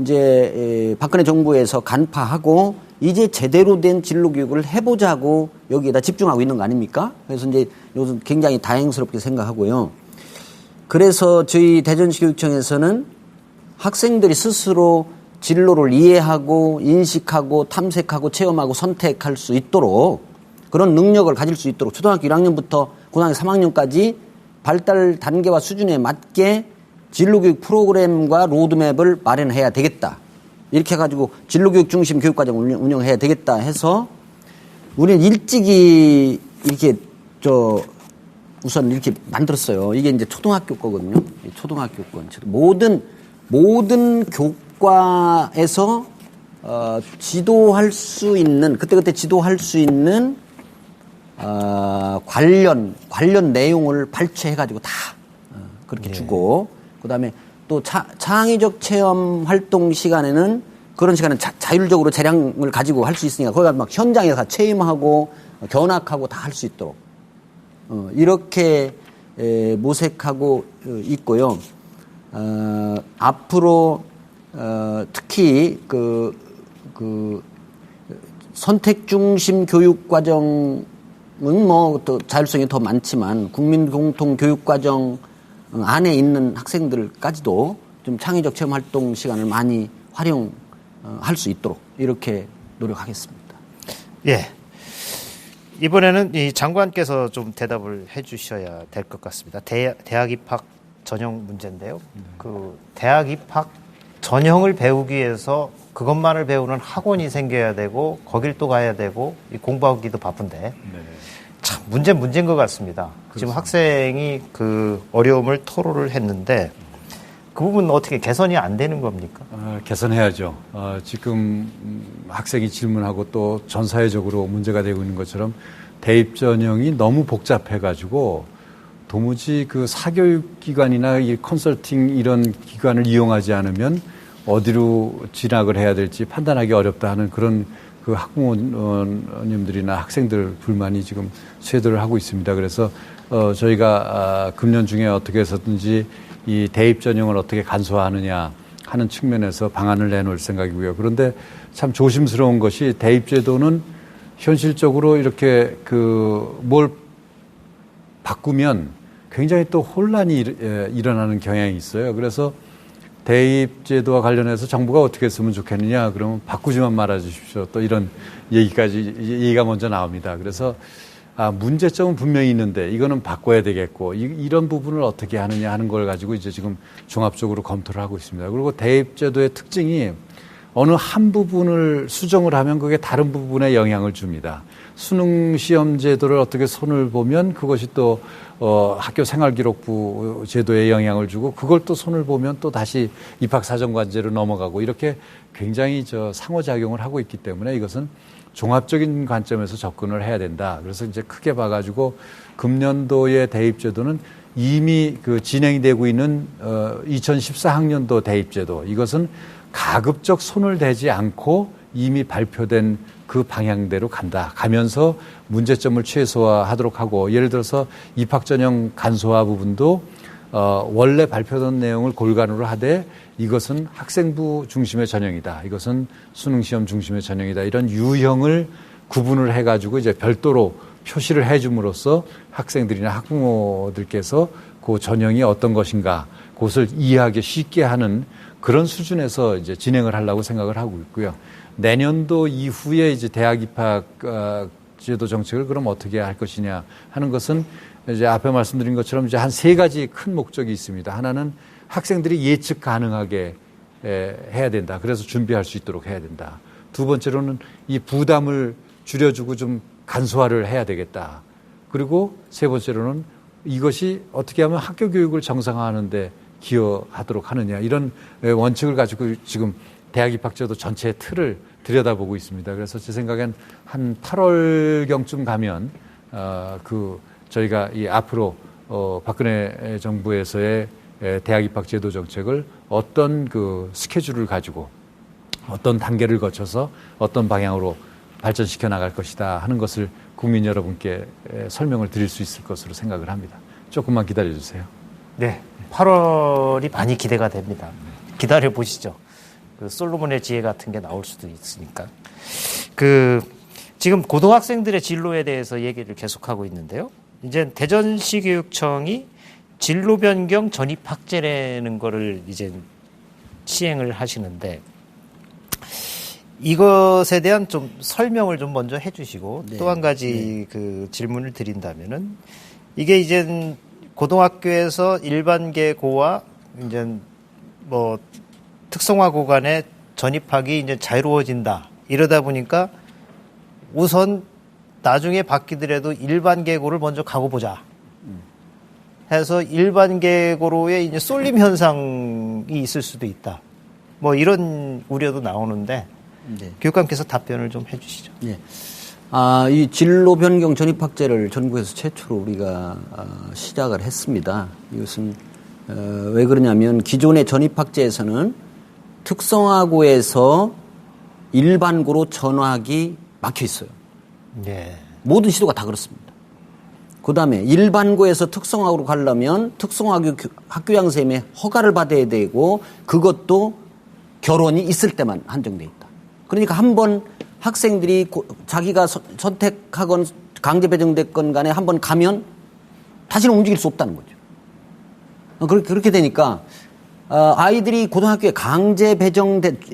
이제 박근혜 정부에서 간파하고 이제 제대로 된 진로 교육을 해보자고 여기에다 집중하고 있는 거 아닙니까? 그래서 이제 요즘 굉장히 다행스럽게 생각하고요. 그래서 저희 대전시 교육청에서는 학생들이 스스로 진로를 이해하고 인식하고 탐색하고 체험하고 선택할 수 있도록 그런 능력을 가질 수 있도록 초등학교 1학년부터 고등학교 3학년까지 발달 단계와 수준에 맞게 진로교육 프로그램과 로드맵을 마련해야 되겠다. 이렇게 해가지고 진로교육 중심 교육과정을 운영해야 되겠다 해서 우리는 일찍이 이렇게 우선 이렇게 만들었어요. 이게 이제 초등학교 거거든요. 초등학교 건. 모든 교과에서 지도할 수 있는, 그때그때 지도할 수 있는 관련 내용을 발췌해가지고 다 그렇게 주고, 그 다음에 또 창의적 체험 활동 시간에는 그런 시간은 자율적으로 재량을 가지고 할 수 있으니까 거기 가서 막 현장에서 다 체험하고 견학하고 다 할 수 있도록 이렇게 모색하고 있고요. 앞으로 특히 그 선택 중심 교육 과정은 뭐 또 자율성이 더 많지만 국민 공통 교육 과정 안에 있는 학생들까지도 좀 창의적 체험 활동 시간을 많이 활용할 수 있도록 이렇게 노력하겠습니다. 예. 이번에는 이 장관께서 좀 대답을 해 주셔야 될 것 같습니다. 대학 입학 전형 문제인데요. 그 대학 입학 전형을 배우기 위해서 그것만을 배우는 학원이 생겨야 되고 거길 또 가야 되고 공부하기도 바쁜데 참 문제인 것 같습니다. 그렇습니다. 지금 학생이 그 어려움을 토로를 했는데 그 부분은 어떻게 개선이 안 되는 겁니까? 개선해야죠. 지금 학생이 질문하고 또 전 사회적으로 문제가 되고 있는 것처럼 대입 전형이 너무 복잡해가지고 도무지 그 사교육기관이나 이 컨설팅 이런 기관을 이용하지 않으면 어디로 진학을 해야 될지 판단하기 어렵다 하는 그런 그 학부모님들이나 학생들 불만이 지금 쇄도를 하고 있습니다. 그래서 저희가 금년 중에 어떻게 해서든지 이 대입 전형을 어떻게 간소화하느냐 하는 측면에서 방안을 내놓을 생각이고요. 그런데 참 조심스러운 것이 대입 제도는 현실적으로 이렇게 뭘 바꾸면 굉장히 또 혼란이 일어나는 경향이 있어요. 그래서 대입 제도와 관련해서 정부가 어떻게 했으면 좋겠느냐 그러면 바꾸지만 말아 주십시오. 또 이런 얘기가 먼저 나옵니다. 그래서 문제점은 분명히 있는데 이거는 바꿔야 되겠고 이런 부분을 어떻게 하느냐 하는 걸 가지고 이제 지금 종합적으로 검토를 하고 있습니다. 그리고 대입 제도의 특징이 어느 한 부분을 수정을 하면 그게 다른 부분에 영향을 줍니다. 수능 시험 제도를 어떻게 손을 보면 그것이 또 학교 생활기록부 제도에 영향을 주고 그걸 또 손을 보면 또 다시 입학사정관제로 넘어가고 이렇게 굉장히 상호작용을 하고 있기 때문에 이것은 종합적인 관점에서 접근을 해야 된다. 그래서 이제 크게 봐가지고 금년도의 대입제도는 이미 진행이 되고 있는 2014학년도 대입제도 이것은 가급적 손을 대지 않고 이미 발표된 그 방향대로 가면서 문제점을 최소화하도록 하고 예를 들어서 입학전형 간소화 부분도 원래 발표된 내용을 골간으로 하되 이것은 학생부 중심의 전형이다. 이것은 수능시험 중심의 전형이다. 이런 유형을 구분을 해가지고 이제 별도로 표시를 해줌으로써 학생들이나 학부모들께서 그 전형이 어떤 것인가 그것을 이해하기 쉽게 하는 그런 수준에서 이제 진행을 하려고 생각을 하고 있고요. 내년도 이후에 이제 대학 입학 제도 정책을 그럼 어떻게 할 것이냐 하는 것은 이제 앞에 말씀드린 것처럼 이제 한 세 가지 큰 목적이 있습니다. 하나는 학생들이 예측 가능하게 해야 된다. 그래서 준비할 수 있도록 해야 된다. 두 번째로는 이 부담을 줄여주고 좀 간소화를 해야 되겠다. 그리고 세 번째로는 이것이 어떻게 하면 학교 교육을 정상화하는 데 기여하도록 하느냐. 이런 원칙을 가지고 지금 대학 입학제도 전체의 틀을 들여다보고 있습니다. 그래서 제 생각엔 한 8월경쯤 가면 저희가 이 앞으로 박근혜 정부에서의 대학 입학 제도 정책을 어떤 스케줄을 가지고 어떤 단계를 거쳐서 어떤 방향으로 발전시켜 나갈 것이다 하는 것을 국민 여러분께 설명을 드릴 수 있을 것으로 생각을 합니다. 조금만 기다려 주세요. 네, 8월이 많이 기대가 됩니다. 기다려 보시죠. 솔로몬의 지혜 같은 게 나올 수도 있으니까. 지금 고등학생들의 진로에 대해서 얘기를 계속하고 있는데요. 이제 대전시 교육청이 진로 변경 전입 학제라는 거를 이제 시행을 하시는데 이것에 대한 좀 설명을 좀 먼저 해주시고 또 한 가지 질문을 드린다면은 이게 이제 고등학교에서 일반계고와 이제 뭐 특성화고 간의 전입학이 이제 자유로워진다. 이러다 보니까 우선 나중에 바뀌더라도 일반계고를 먼저 가고 보자. 해서 일반 계고로의 이제 쏠림 현상이 있을 수도 있다. 뭐 이런 우려도 나오는데 네. 교육감께서 답변을 좀 해주시죠. 네. 이 진로 변경 전입학제를 전국에서 최초로 우리가 시작을 했습니다. 이것은 왜 그러냐면 기존의 전입학제에서는 특성화고에서 일반고로 전학이 막혀 있어요. 네. 모든 시도가 다 그렇습니다. 그 다음에 일반고에서 특성화고로 가려면 특성화고 학교양 선생님의 허가를 받아야 되고 그것도 결혼이 있을 때만 한정돼 있다. 그러니까 한번 학생들이 자기가 선택하건 강제 배정됐건 간에 한번 가면 다시는 움직일 수 없다는 거죠. 그렇게 되니까 아이들이 고등학교에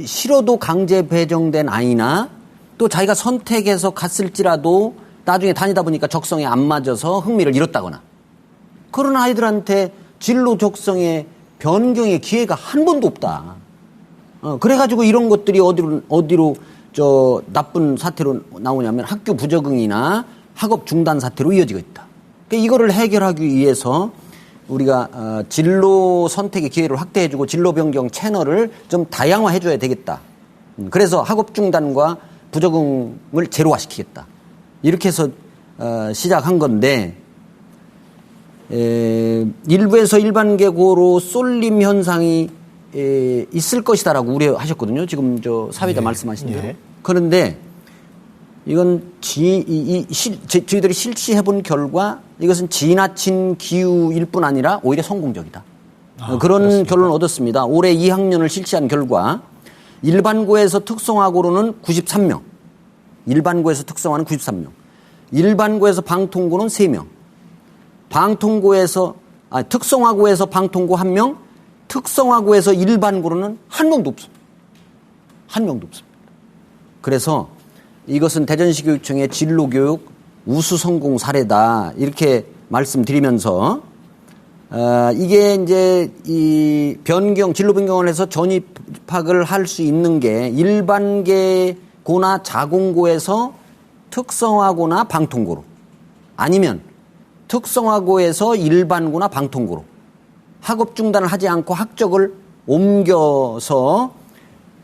싫어도 강제 배정된 아이나 또 자기가 선택해서 갔을지라도 나중에 다니다 보니까 적성에 안 맞아서 흥미를 잃었다거나 그런 아이들한테 진로 적성의 변경의 기회가 한 번도 없다. 그래가지고 이런 것들이 어디로 나쁜 사태로 나오냐면 학교 부적응이나 학업 중단 사태로 이어지고 있다. 그러니까 이거를 해결하기 위해서 우리가 진로 선택의 기회를 확대해주고 진로 변경 채널을 좀 다양화해줘야 되겠다. 그래서 학업 중단과 부적응을 제로화시키겠다. 이렇게 해서 시작한 건데 일부에서 일반계고로 쏠림 현상이 있을 것이다라고 우려하셨거든요. 지금 사회자 말씀하신 대로. 예. 그런데 이건 저희들이 실시해본 결과 이것은 지나친 기후일 뿐 아니라 오히려 성공적이다. 그런 그렇습니까? 결론을 얻었습니다. 올해 2학년을 실시한 결과 일반고에서 특성화고로는 93명, 일반고에서 특성화는 93명, 일반고에서 방통고는 3명, 특성화고에서 방통고 1명, 특성화고에서 일반고로는 한 명도 없습니다. 한 명도 없습니다. 그래서 이것은 대전시 교육청의 진로교육 우수 성공 사례다 이렇게 말씀드리면서 이게 이제 이 진로 변경을 해서 전입학을 할 수 있는 게 일반계고나 자공고에서 특성화고나 방통고로 아니면 특성화고에서 일반고나 방통고로 학업 중단을 하지 않고 학적을 옮겨서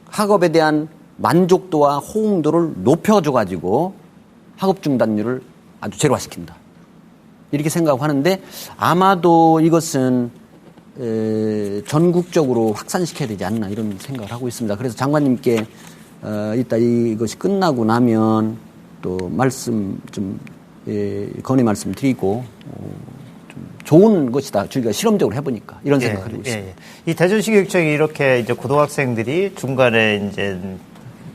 학업에 대한 만족도와 호응도를 높여줘가지고 학업 중단율을 아주 제로화시킨다. 이렇게 생각하는데 아마도 이것은 전국적으로 확산시켜야 되지 않나 이런 생각을 하고 있습니다. 그래서 장관님께 이따 이것이 끝나고 나면 또 건의 말씀 드리고 좀 좋은 것이다. 저희가 실험적으로 해보니까 이런 생각을 하고 있습니다. 이 대전시 교육청이 이렇게 이제 고등학생들이 중간에 이제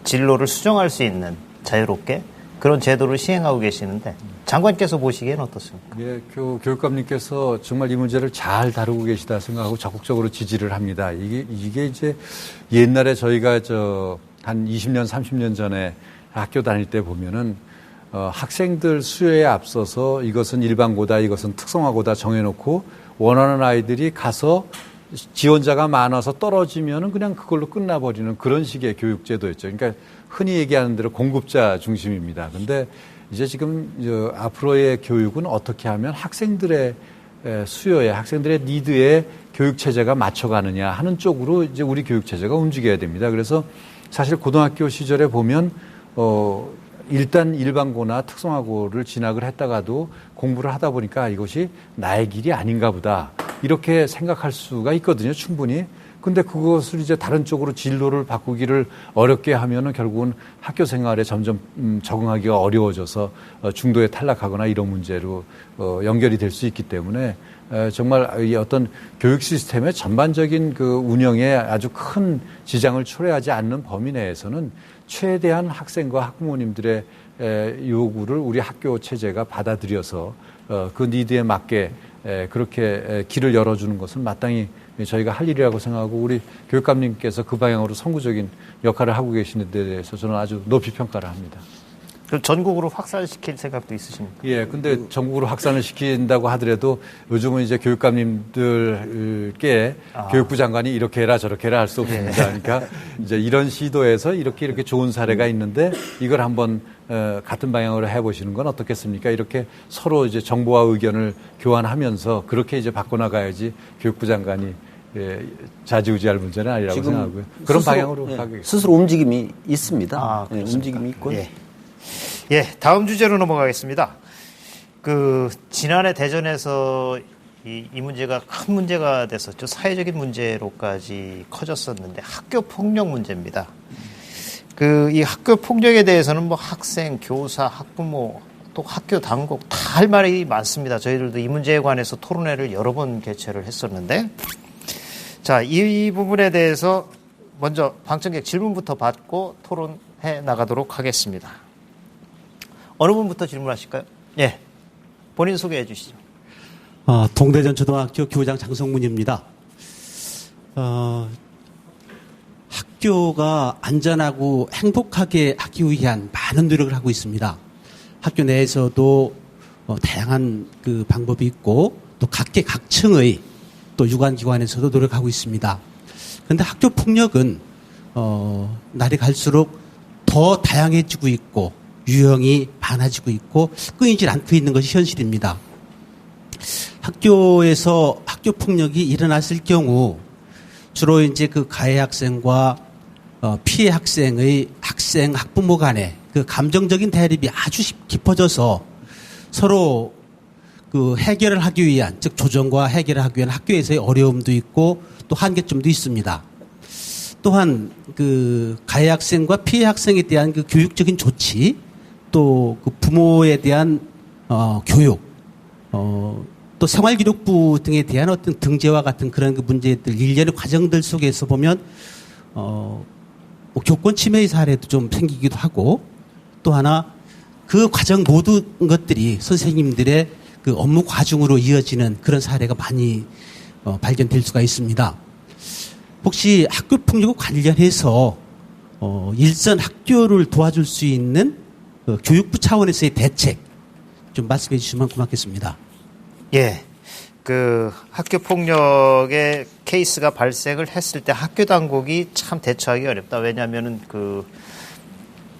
진로를 수정할 수 있는 자유롭게 그런 제도를 시행하고 계시는데 장관께서 보시기엔 어떻습니까? 예, 교육감님께서 정말 이 문제를 잘 다루고 계시다 생각하고 적극적으로 지지를 합니다. 이게 이제 옛날에 저희가 한 20년, 30년 전에 학교 다닐 때 보면은 학생들 수요에 앞서서 이것은 일반고다, 이것은 특성화고다 정해놓고 원하는 아이들이 가서 지원자가 많아서 떨어지면은 그냥 그걸로 끝나버리는 그런 식의 교육제도였죠. 그러니까 흔히 얘기하는 대로 공급자 중심입니다. 근데 이제 지금 앞으로의 교육은 어떻게 하면 학생들의 수요에, 학생들의 니드에 교육체제가 맞춰가느냐 하는 쪽으로 이제 우리 교육체제가 움직여야 됩니다. 그래서 사실 고등학교 시절에 보면, 일단 일반고나 특성화고를 진학을 했다가도 공부를 하다 보니까 이것이 나의 길이 아닌가 보다. 이렇게 생각할 수가 있거든요, 충분히. 근데 그것을 이제 다른 쪽으로 진로를 바꾸기를 어렵게 하면은 결국은 학교 생활에 점점 적응하기가 어려워져서 중도에 탈락하거나 이런 문제로 연결이 될 수 있기 때문에 정말 이 어떤 교육 시스템의 전반적인 그 운영에 아주 큰 지장을 초래하지 않는 범위 내에서는 최대한 학생과 학부모님들의 요구를 우리 학교 체제가 받아들여서 그 니드에 맞게 그렇게 길을 열어주는 것은 마땅히 저희가 할 일이라고 생각하고 우리 교육감님께서 그 방향으로 선구적인 역할을 하고 계시는 데 대해서 저는 아주 높이 평가를 합니다. 그럼 전국으로 확산시킬 생각도 있으십니까? 예, 근데 전국으로 확산을 시킨다고 하더라도 요즘은 이제 교육감님들께 교육부 장관이 이렇게 해라 저렇게 해라 할 수 없습니다. 그러니까 이제 이런 시도에서 이렇게 좋은 사례가 있는데 이걸 한번 같은 방향으로 해보시는 건 어떻겠습니까? 이렇게 서로 이제 정보와 의견을 교환하면서 그렇게 이제 바꿔나가야지 교육부 장관이 좌지우지할 문제는 아니라고 생각하고요. 그런 방향으로 가겠습니다. 스스로 움직임이 있습니다. 그렇습니까? 움직임이 있고. 예, 다음 주제로 넘어가겠습니다. 지난해 대전에서 이 문제가 큰 문제가 됐었죠. 사회적인 문제로까지 커졌었는데 학교 폭력 문제입니다. 이 학교 폭력에 대해서는 뭐 학생, 교사, 학부모, 또 학교 당국 다 할 말이 많습니다. 저희들도 이 문제에 관해서 토론회를 여러 번 개최를 했었는데, 자, 이 부분에 대해서 먼저 방청객 질문부터 받고 토론해 나가도록 하겠습니다. 어느 분부터 질문하실까요? 예, 본인 소개해 주시죠. 동대전 초등학교 교장 장성문입니다. 학교가 안전하고 행복하게 하기 위한 많은 노력을 하고 있습니다. 학교 내에서도 다양한 그 방법이 있고 또 각계각층의 또 유관기관에서도 노력하고 있습니다. 그런데 학교 폭력은 날이 갈수록 더 다양해지고 있고 유형이 많아지고 있고 끊이질 않고 있는 것이 현실입니다. 학교에서 학교 폭력이 일어났을 경우 주로 이제 그 가해 학생과 피해 학생의 학생 학부모 간의 그 감정적인 대립이 아주 깊어져서 서로 그 해결을 하기 위한, 즉 조정과 해결을 하기 위한 학교에서의 어려움도 있고 또 한계점도 있습니다. 또한 그 가해 학생과 피해 학생에 대한 그 교육적인 조치, 또 그 부모에 대한 교육, 또 생활기록부 등에 대한 어떤 등재와 같은 그런 그 문제들, 일련의 과정들 속에서 보면 뭐 교권 침해의 사례도 좀 생기기도 하고, 또 하나 그 과정 모든 것들이 선생님들의 그 업무 과중으로 이어지는 그런 사례가 많이 발견될 수가 있습니다. 혹시 학교 폭력과 관련해서 일선 학교를 도와줄 수 있는 교육부 차원에서의 대책 좀 말씀해 주시면 고맙겠습니다. 예. 학교 폭력의 케이스가 발생을 했을 때 학교 당국이 참 대처하기 어렵다. 왜냐하면은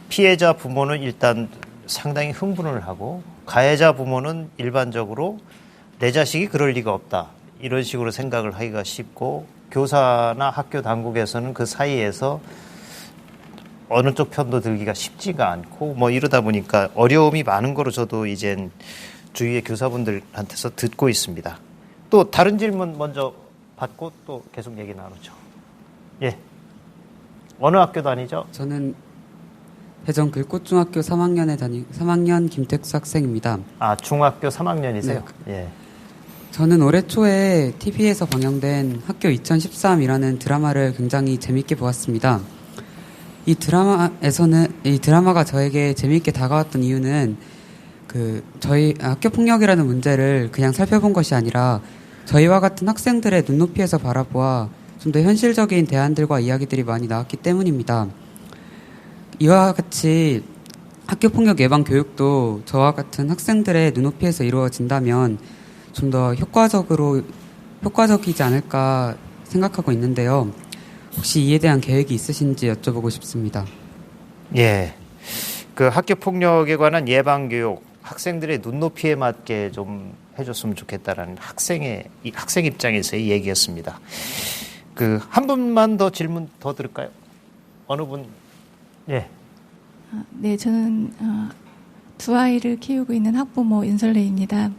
피해자 부모는 일단 상당히 흥분을 하고 가해자 부모는 일반적으로 내 자식이 그럴 리가 없다. 이런 식으로 생각을 하기가 쉽고 교사나 학교 당국에서는 그 사이에서 어느 쪽 편도 들기가 쉽지가 않고 뭐 이러다 보니까 어려움이 많은 거로 저도 이젠 주위의 교사분들한테서 듣고 있습니다. 또 다른 질문 먼저 받고 또 계속 얘기 나누죠. 예. 어느 학교 다니죠? 저는 대전 글꽃중학교 3학년 김택수 학생입니다. 중학교 3학년이세요? 네. 예. 저는 올해 초에 TV에서 방영된 학교 2013이라는 드라마를 굉장히 재밌게 보았습니다. 이 드라마가 저에게 재밌게 다가왔던 이유는 저희 학교 폭력이라는 문제를 그냥 살펴본 것이 아니라 저희와 같은 학생들의 눈높이에서 바라보아 좀 더 현실적인 대안들과 이야기들이 많이 나왔기 때문입니다. 이와 같이 학교폭력 예방 교육도 저와 같은 학생들의 눈높이에서 이루어진다면 좀 더 효과적이지 않을까 생각하고 있는데요. 혹시 이에 대한 계획이 있으신지 여쭤보고 싶습니다. 예. 학교폭력에 관한 예방 교육, 학생들의 눈높이에 맞게 좀 해줬으면 좋겠다라는 학생 입장에서의 얘기였습니다. 한 분만 더 질문 더 들을까요? 어느 분? 예. 네, 저는 두 아이를 키우고 있는 학부모 윤설레입니다.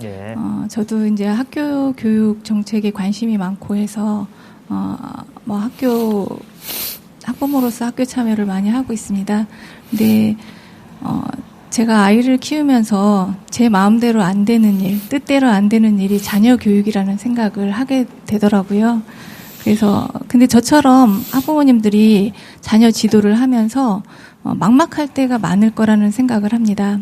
예. 저도 이제 학교 교육 정책에 관심이 많고 해서 학부모로서 학교 참여를 많이 하고 있습니다. 근데 제가 아이를 키우면서 제 마음대로 안 되는 일, 뜻대로 안 되는 일이 자녀 교육이라는 생각을 하게 되더라고요. 그래서 근데 저처럼 학부모님들이 자녀 지도를 하면서 막막할 때가 많을 거라는 생각을 합니다.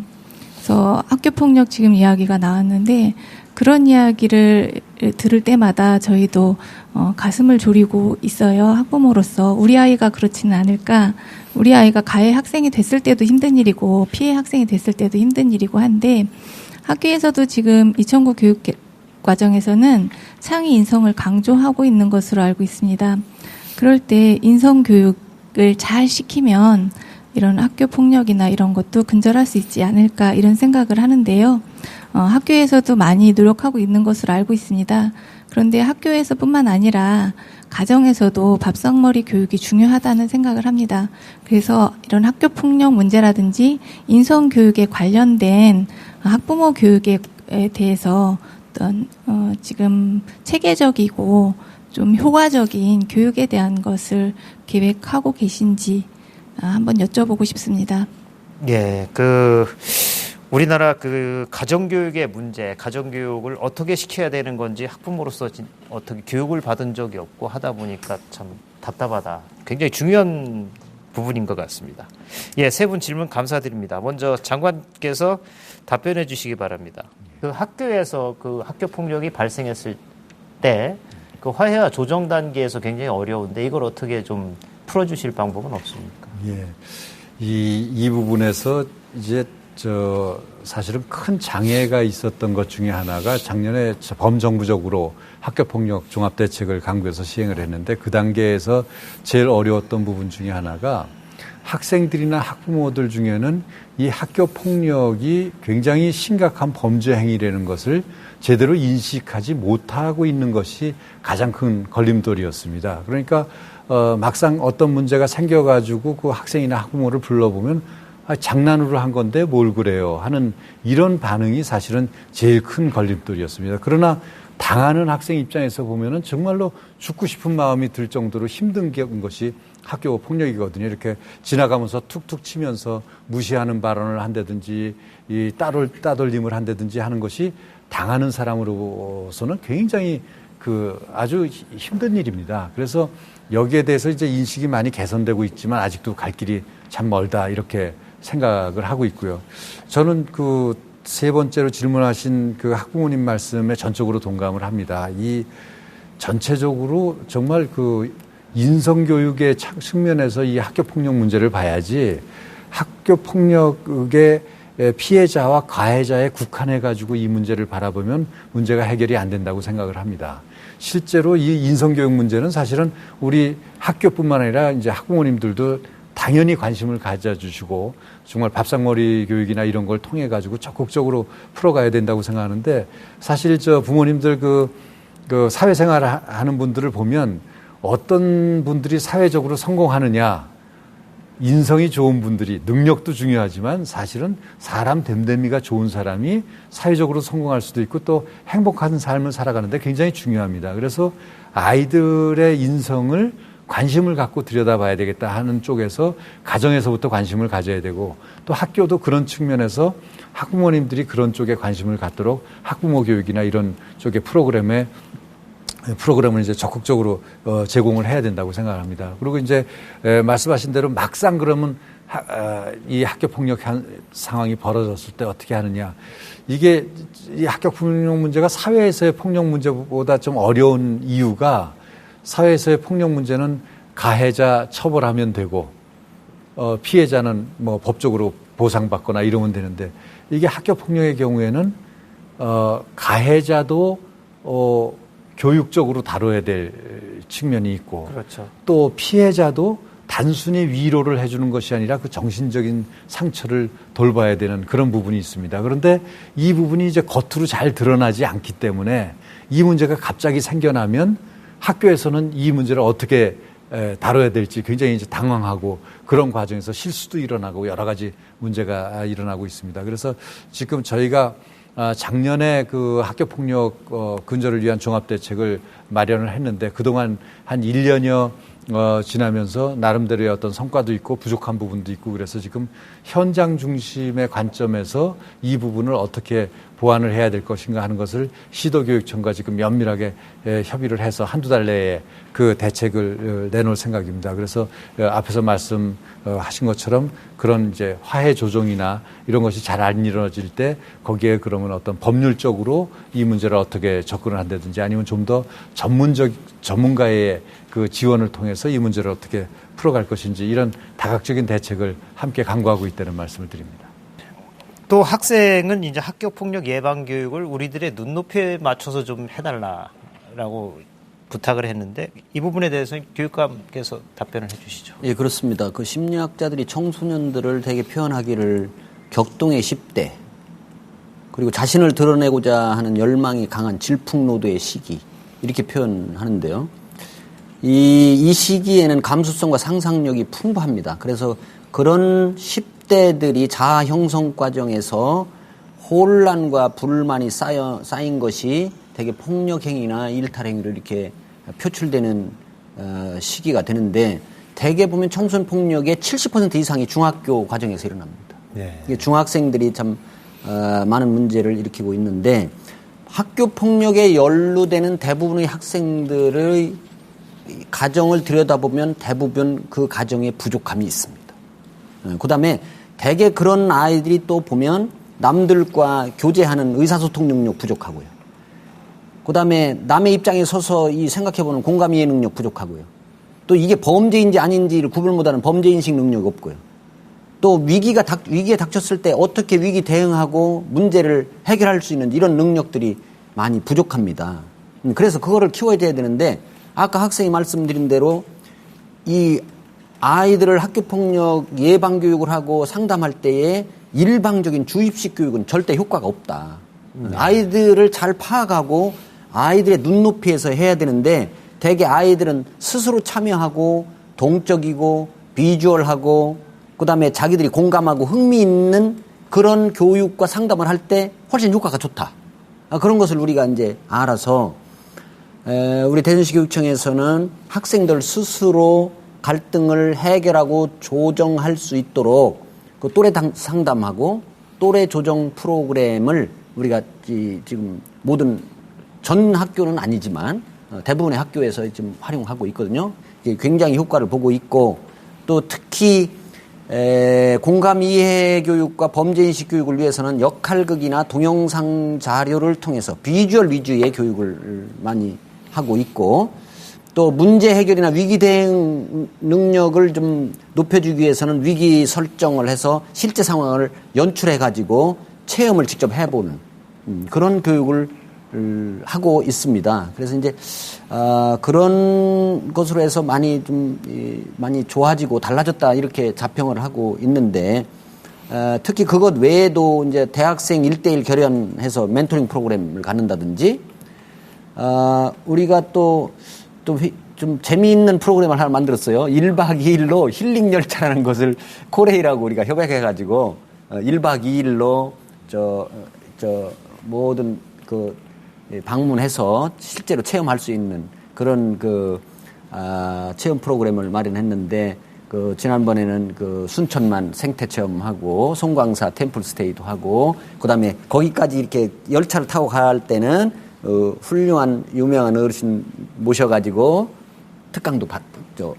그래서 학교폭력 지금 이야기가 나왔는데 그런 이야기를 들을 때마다 저희도 가슴을 졸이고 있어요. 학부모로서 우리 아이가 그렇지는 않을까. 우리 아이가 가해 학생이 됐을 때도 힘든 일이고 피해 학생이 됐을 때도 힘든 일이고 한데 학교에서도 지금 2009 교육 과정에서는 창의 인성을 강조하고 있는 것으로 알고 있습니다. 그럴 때 인성 교육을 잘 시키면 이런 학교 폭력이나 이런 것도 근절할 수 있지 않을까 이런 생각을 하는데요. 학교에서도 많이 노력하고 있는 것으로 알고 있습니다. 그런데 학교에서뿐만 아니라 가정에서도 밥상머리 교육이 중요하다는 생각을 합니다. 그래서 이런 학교 폭력 문제라든지 인성 교육에 관련된 학부모 교육에 대해서 어떤 지금 체계적이고 좀 효과적인 교육에 대한 것을 계획하고 계신지 한번 여쭤보고 싶습니다. 예, 우리나라 가정교육의 문제, 가정교육을 어떻게 시켜야 되는 건지 학부모로서 어떻게 교육을 받은 적이 없고 하다 보니까 참 답답하다. 굉장히 중요한 부분인 것 같습니다. 예, 세 분 질문 감사드립니다. 먼저 장관께서 답변해 주시기 바랍니다. 학교에서 학교 폭력이 발생했을 때 화해와 조정 단계에서 굉장히 어려운데 이걸 어떻게 좀 풀어주실 방법은 없습니까? 예, 이 부분에서 이제 사실은 큰 장애가 있었던 것 중에 하나가 작년에 범정부적으로 학교폭력 종합대책을 강구해서 시행을 했는데 그 단계에서 제일 어려웠던 부분 중에 하나가 학생들이나 학부모들 중에는 이 학교폭력이 굉장히 심각한 범죄 행위라는 것을 제대로 인식하지 못하고 있는 것이 가장 큰 걸림돌이었습니다. 그러니까 막상 어떤 문제가 생겨가지고 그 학생이나 학부모를 불러보면 장난으로 한 건데 뭘 그래요 하는 이런 반응이 사실은 제일 큰 걸림돌이었습니다. 그러나 당하는 학생 입장에서 보면은 정말로 죽고 싶은 마음이 들 정도로 힘든 것이 학교 폭력이거든요. 이렇게 지나가면서 툭툭 치면서 무시하는 발언을 한다든지 이 따돌림을 한다든지 하는 것이 당하는 사람으로서는 굉장히 아주 힘든 일입니다. 그래서 여기에 대해서 이제 인식이 많이 개선되고 있지만 아직도 갈 길이 참 멀다 이렇게 생각을 하고 있고요. 저는 세 번째로 질문하신 학부모님 말씀에 전적으로 동감을 합니다. 이 전체적으로 정말 인성교육의 측면에서 이 학교폭력 문제를 봐야지 학교폭력의 피해자와 가해자에 국한해가지고 이 문제를 바라보면 문제가 해결이 안 된다고 생각을 합니다. 실제로 이 인성교육 문제는 사실은 우리 학교뿐만 아니라 이제 학부모님들도 당연히 관심을 가져주시고 정말 밥상머리 교육이나 이런 걸 통해 가지고 적극적으로 풀어가야 된다고 생각하는데 사실 부모님들 사회생활을 하는 분들을 보면 어떤 분들이 사회적으로 성공하느냐 인성이 좋은 분들이 능력도 중요하지만 사실은 사람 됨됨이가 좋은 사람이 사회적으로 성공할 수도 있고 또 행복한 삶을 살아가는데 굉장히 중요합니다. 그래서 아이들의 인성을 관심을 갖고 들여다봐야 되겠다 하는 쪽에서 가정에서부터 관심을 가져야 되고 또 학교도 그런 측면에서 학부모님들이 그런 쪽에 관심을 갖도록 학부모 교육이나 이런 쪽의 프로그램을 이제 적극적으로 제공을 해야 된다고 생각합니다. 그리고 이제 말씀하신 대로 막상 그러면 이 학교 폭력 상황이 벌어졌을 때 어떻게 하느냐. 이게 이 학교 폭력 문제가 사회에서의 폭력 문제보다 좀 어려운 이유가 사회에서의 폭력 문제는 가해자 처벌하면 되고 피해자는 뭐 법적으로 보상받거나 이러면 되는데 이게 학교 폭력의 경우에는 가해자도 교육적으로 다뤄야 될 측면이 있고 그렇죠. 또 피해자도 단순히 위로를 해주는 것이 아니라 그 정신적인 상처를 돌봐야 되는 그런 부분이 있습니다. 그런데 이 부분이 이제 겉으로 잘 드러나지 않기 때문에 이 문제가 갑자기 생겨나면 학교에서는 이 문제를 어떻게 다뤄야 될지 굉장히 이제 당황하고 그런 과정에서 실수도 일어나고 여러 가지 문제가 일어나고 있습니다. 그래서 지금 저희가 작년에 그 학교폭력 근절을 위한 종합대책을 마련을 했는데 그동안 한 1년여 지나면서 나름대로의 어떤 성과도 있고 부족한 부분도 있고 그래서 지금 현장 중심의 관점에서 이 부분을 어떻게 보완을 해야 될 것인가 하는 것을 시도교육청과 지금 면밀하게 협의를 해서 한두 달 내에 그 대책을 내놓을 생각입니다. 그래서 앞에서 말씀하신 것처럼 그런 이제 화해 조정이나 이런 것이 잘 안 이루어질 때 거기에 그러면 어떤 법률적으로 이 문제를 어떻게 접근을 한다든지 아니면 좀 더 전문가의 그 지원을 통해서 이 문제를 어떻게 풀어갈 것인지 이런 다각적인 대책을 함께 강구하고 있다는 말씀을 드립니다. 또 학생은 이제 학교 폭력 예방 교육을 우리들의 눈높이에 맞춰서 좀 해달라라고 부탁을 했는데 이 부분에 대해서 교육감께서 답변을 해주시죠. 예, 그렇습니다. 그 심리학자들이 청소년들을 되게 표현하기를 격동의 10대 그리고 자신을 드러내고자 하는 열망이 강한 질풍노도의 시기 이렇게 표현하는데요. 이 시기에는 감수성과 상상력이 풍부합니다. 그래서 그런 10대들이 자아 형성 과정에서 혼란과 불만이 쌓인 것이 되게 폭력행위나 일탈행위를 이렇게 표출되는 시기가 되는데 대개 보면 청소년 폭력의 70% 이상이 중학교 과정에서 일어납니다. 네. 이게 중학생들이 참 많은 문제를 일으키고 있는데 학교 폭력에 연루되는 대부분의 학생들의 가정을 들여다보면 대부분 그 가정에 부족함이 있습니다. 그다음에 대개 그런 아이들이 또 보면 남들과 교제하는 의사소통 능력 부족하고요. 그다음에 남의 입장에 서서 이 생각해보는 공감 이해 능력 부족하고요. 또 이게 범죄인지 아닌지를 구분 못하는 범죄인식 능력이 없고요. 또 위기에 닥쳤을 때 어떻게 위기 대응하고 문제를 해결할 수 있는 이런 능력들이 많이 부족합니다. 그래서 그거를 키워줘야 되는데 아까 학생이 말씀드린 대로 이 아이들을 학교폭력 예방교육을 하고 상담할 때에 일방적인 주입식 교육은 절대 효과가 없다. 아이들을 잘 파악하고 아이들의 눈높이에서 해야 되는데 대개 아이들은 스스로 참여하고 동적이고 비주얼하고 그다음에 자기들이 공감하고 흥미 있는 그런 교육과 상담을 할 때 훨씬 효과가 좋다. 그런 것을 우리가 이제 알아서 우리 대전시 교육청에서는 학생들 스스로 갈등을 해결하고 조정할 수 있도록 그 또래 상담하고 또래 조정 프로그램을 우리가 지금 모든 전 학교는 아니지만 대부분의 학교에서 지금 활용하고 있거든요. 굉장히 효과를 보고 있고 또 특히 공감 이해 교육과 범죄인식 교육을 위해서는 역할극이나 동영상 자료를 통해서 비주얼 위주의 교육을 많이 하고 있고 또 문제 해결이나 위기 대응 능력을 좀 높여주기 위해서는 위기 설정을 해서 실제 상황을 연출해 가지고 체험을 직접 해보는 그런 교육을 하고 있습니다. 그래서 이제 그런 것으로 해서 많이 좋아지고 달라졌다 이렇게 자평을 하고 있는데 특히 그것 외에도 이제 대학생 1대1 결연해서 멘토링 프로그램을 갖는다든지 우리가 또 좀 재미있는 프로그램을 하나 만들었어요. 1박 2일로 힐링 열차라는 것을 코레이라고 우리가 협약해가지고 1박 2일로 모든 방문해서 실제로 체험할 수 있는 그런 체험 프로그램을 마련했는데 지난번에는 순천만 생태 체험하고 송광사 템플 스테이도 하고 그다음에 거기까지 이렇게 열차를 타고 갈 때는 훌륭한 유명한 어르신 모셔가지고 특강도